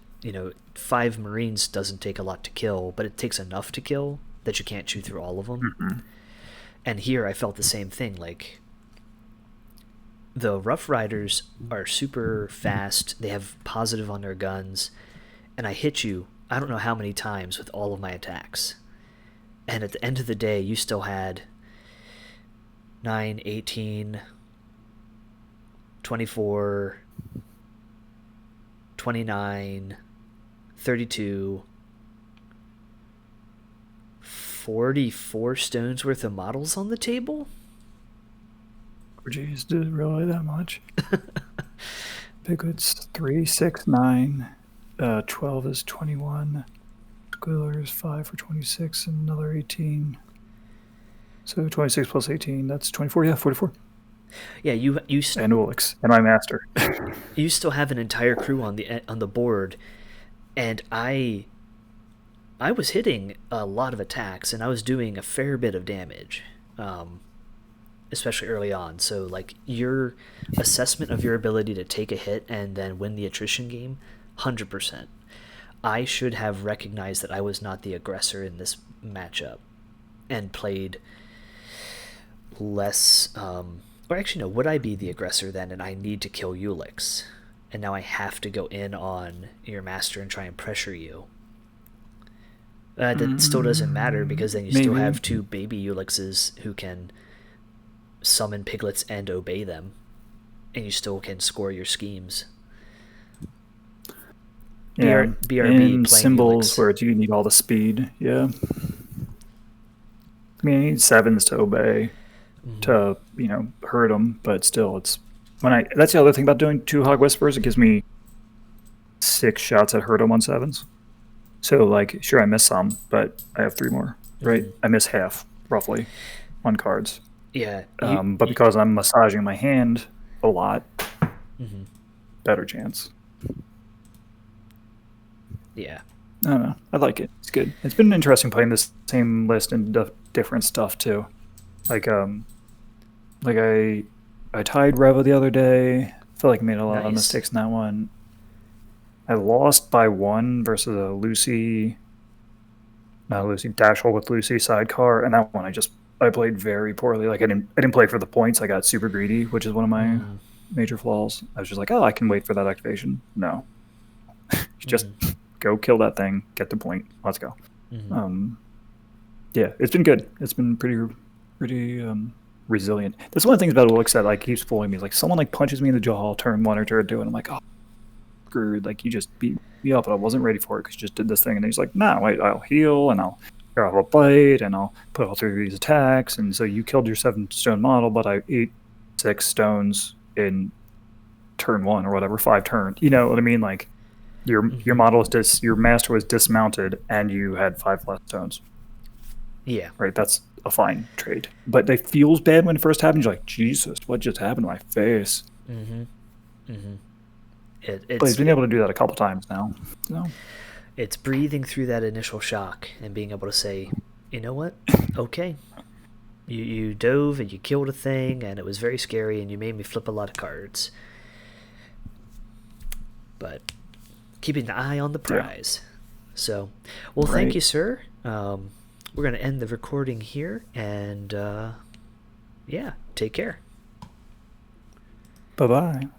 S1: 5 Marines doesn't take a lot to kill, but it takes enough to kill that you can't chew through all of them. And here I felt the same thing. Like, the Rough Riders are super fast. They have positive on their guns. And I hit you, I don't know how many times with all of my attacks. And at the end of the day, you still had 9, 18, 24, 29, 32, 44 stones worth of models on the table?
S2: Jeez, did it really that much? Bigwood's 3, 6, 9. 12 is 21. Squealer is 5 for 26 and another 18. So 26 plus 18, that's 24. Yeah, 44.
S1: Yeah, you
S2: and Ulix and my master.
S1: You still have an entire crew on the board, and I was hitting a lot of attacks and I was doing a fair bit of damage. especially early on. So like your assessment of your ability to take a hit and then win the attrition game, 100%. I should have recognized that I was not the aggressor in this matchup and played less, or actually no, would I be the aggressor then and I need to kill Ulix? And now I have to go in on your master and try and pressure you. That still doesn't matter because then you still have 2 baby Ulixes who can summon piglets and obey them, and you still can score your schemes.
S2: Yeah,
S1: BRB
S2: in symbols
S1: Ulix.
S2: where you need all the speed. Yeah, I mean, I need 7s to obey, to hurt them, but still, it's that's the other thing about doing 2 Hog Whispers. It gives me 6 shots at hurt them on 7s. So, like, sure, I miss some, but I have 3 more, right? I miss half, roughly, on cards.
S1: Yeah.
S2: But because I'm massaging my hand a lot, better chance.
S1: Yeah.
S2: I don't know. I like it. It's good. It's been interesting playing this same list and different stuff, too. Like I tied Reva the other day. I feel like I made a lot of mistakes in that one. I lost by 1 versus a Dash Hole with Lucy sidecar, and that one I played very poorly. Like I didn't play for the points. I got super greedy, which is one of my major flaws. I was just like, oh, I can wait for that activation. No, just go kill that thing, get the point. Let's go. Yeah, it's been good. It's been pretty resilient. That's one of the things about Ulix that like keeps fooling me. Like someone like punches me in the jaw turn 1 or turn 2, and I'm like, oh, screwed. Like you just beat me up, and I wasn't ready for it because you just did this thing. And he's like, no, I'll heal and I'll off a bite and I'll put all 3 of these attacks. And so you killed your 7-stone model, but I ate 6 stones in turn 1 or whatever, 5 turns. You know what I mean? Like your model is your master was dismounted and you had 5 less stones.
S1: Yeah.
S2: Right. That's a fine trade, but it feels bad when it first happens. You're like, Jesus, what just happened to my face? But he's been able to do that a couple times now. So.
S1: It's breathing through that initial shock and being able to say, you know what? Okay. You dove and you killed a thing and it was very scary and you made me flip a lot of cards. But keeping an eye on the prize. Yeah. So, well, thank you, sir. We're going to end the recording here and, yeah, take care.
S2: Bye-bye.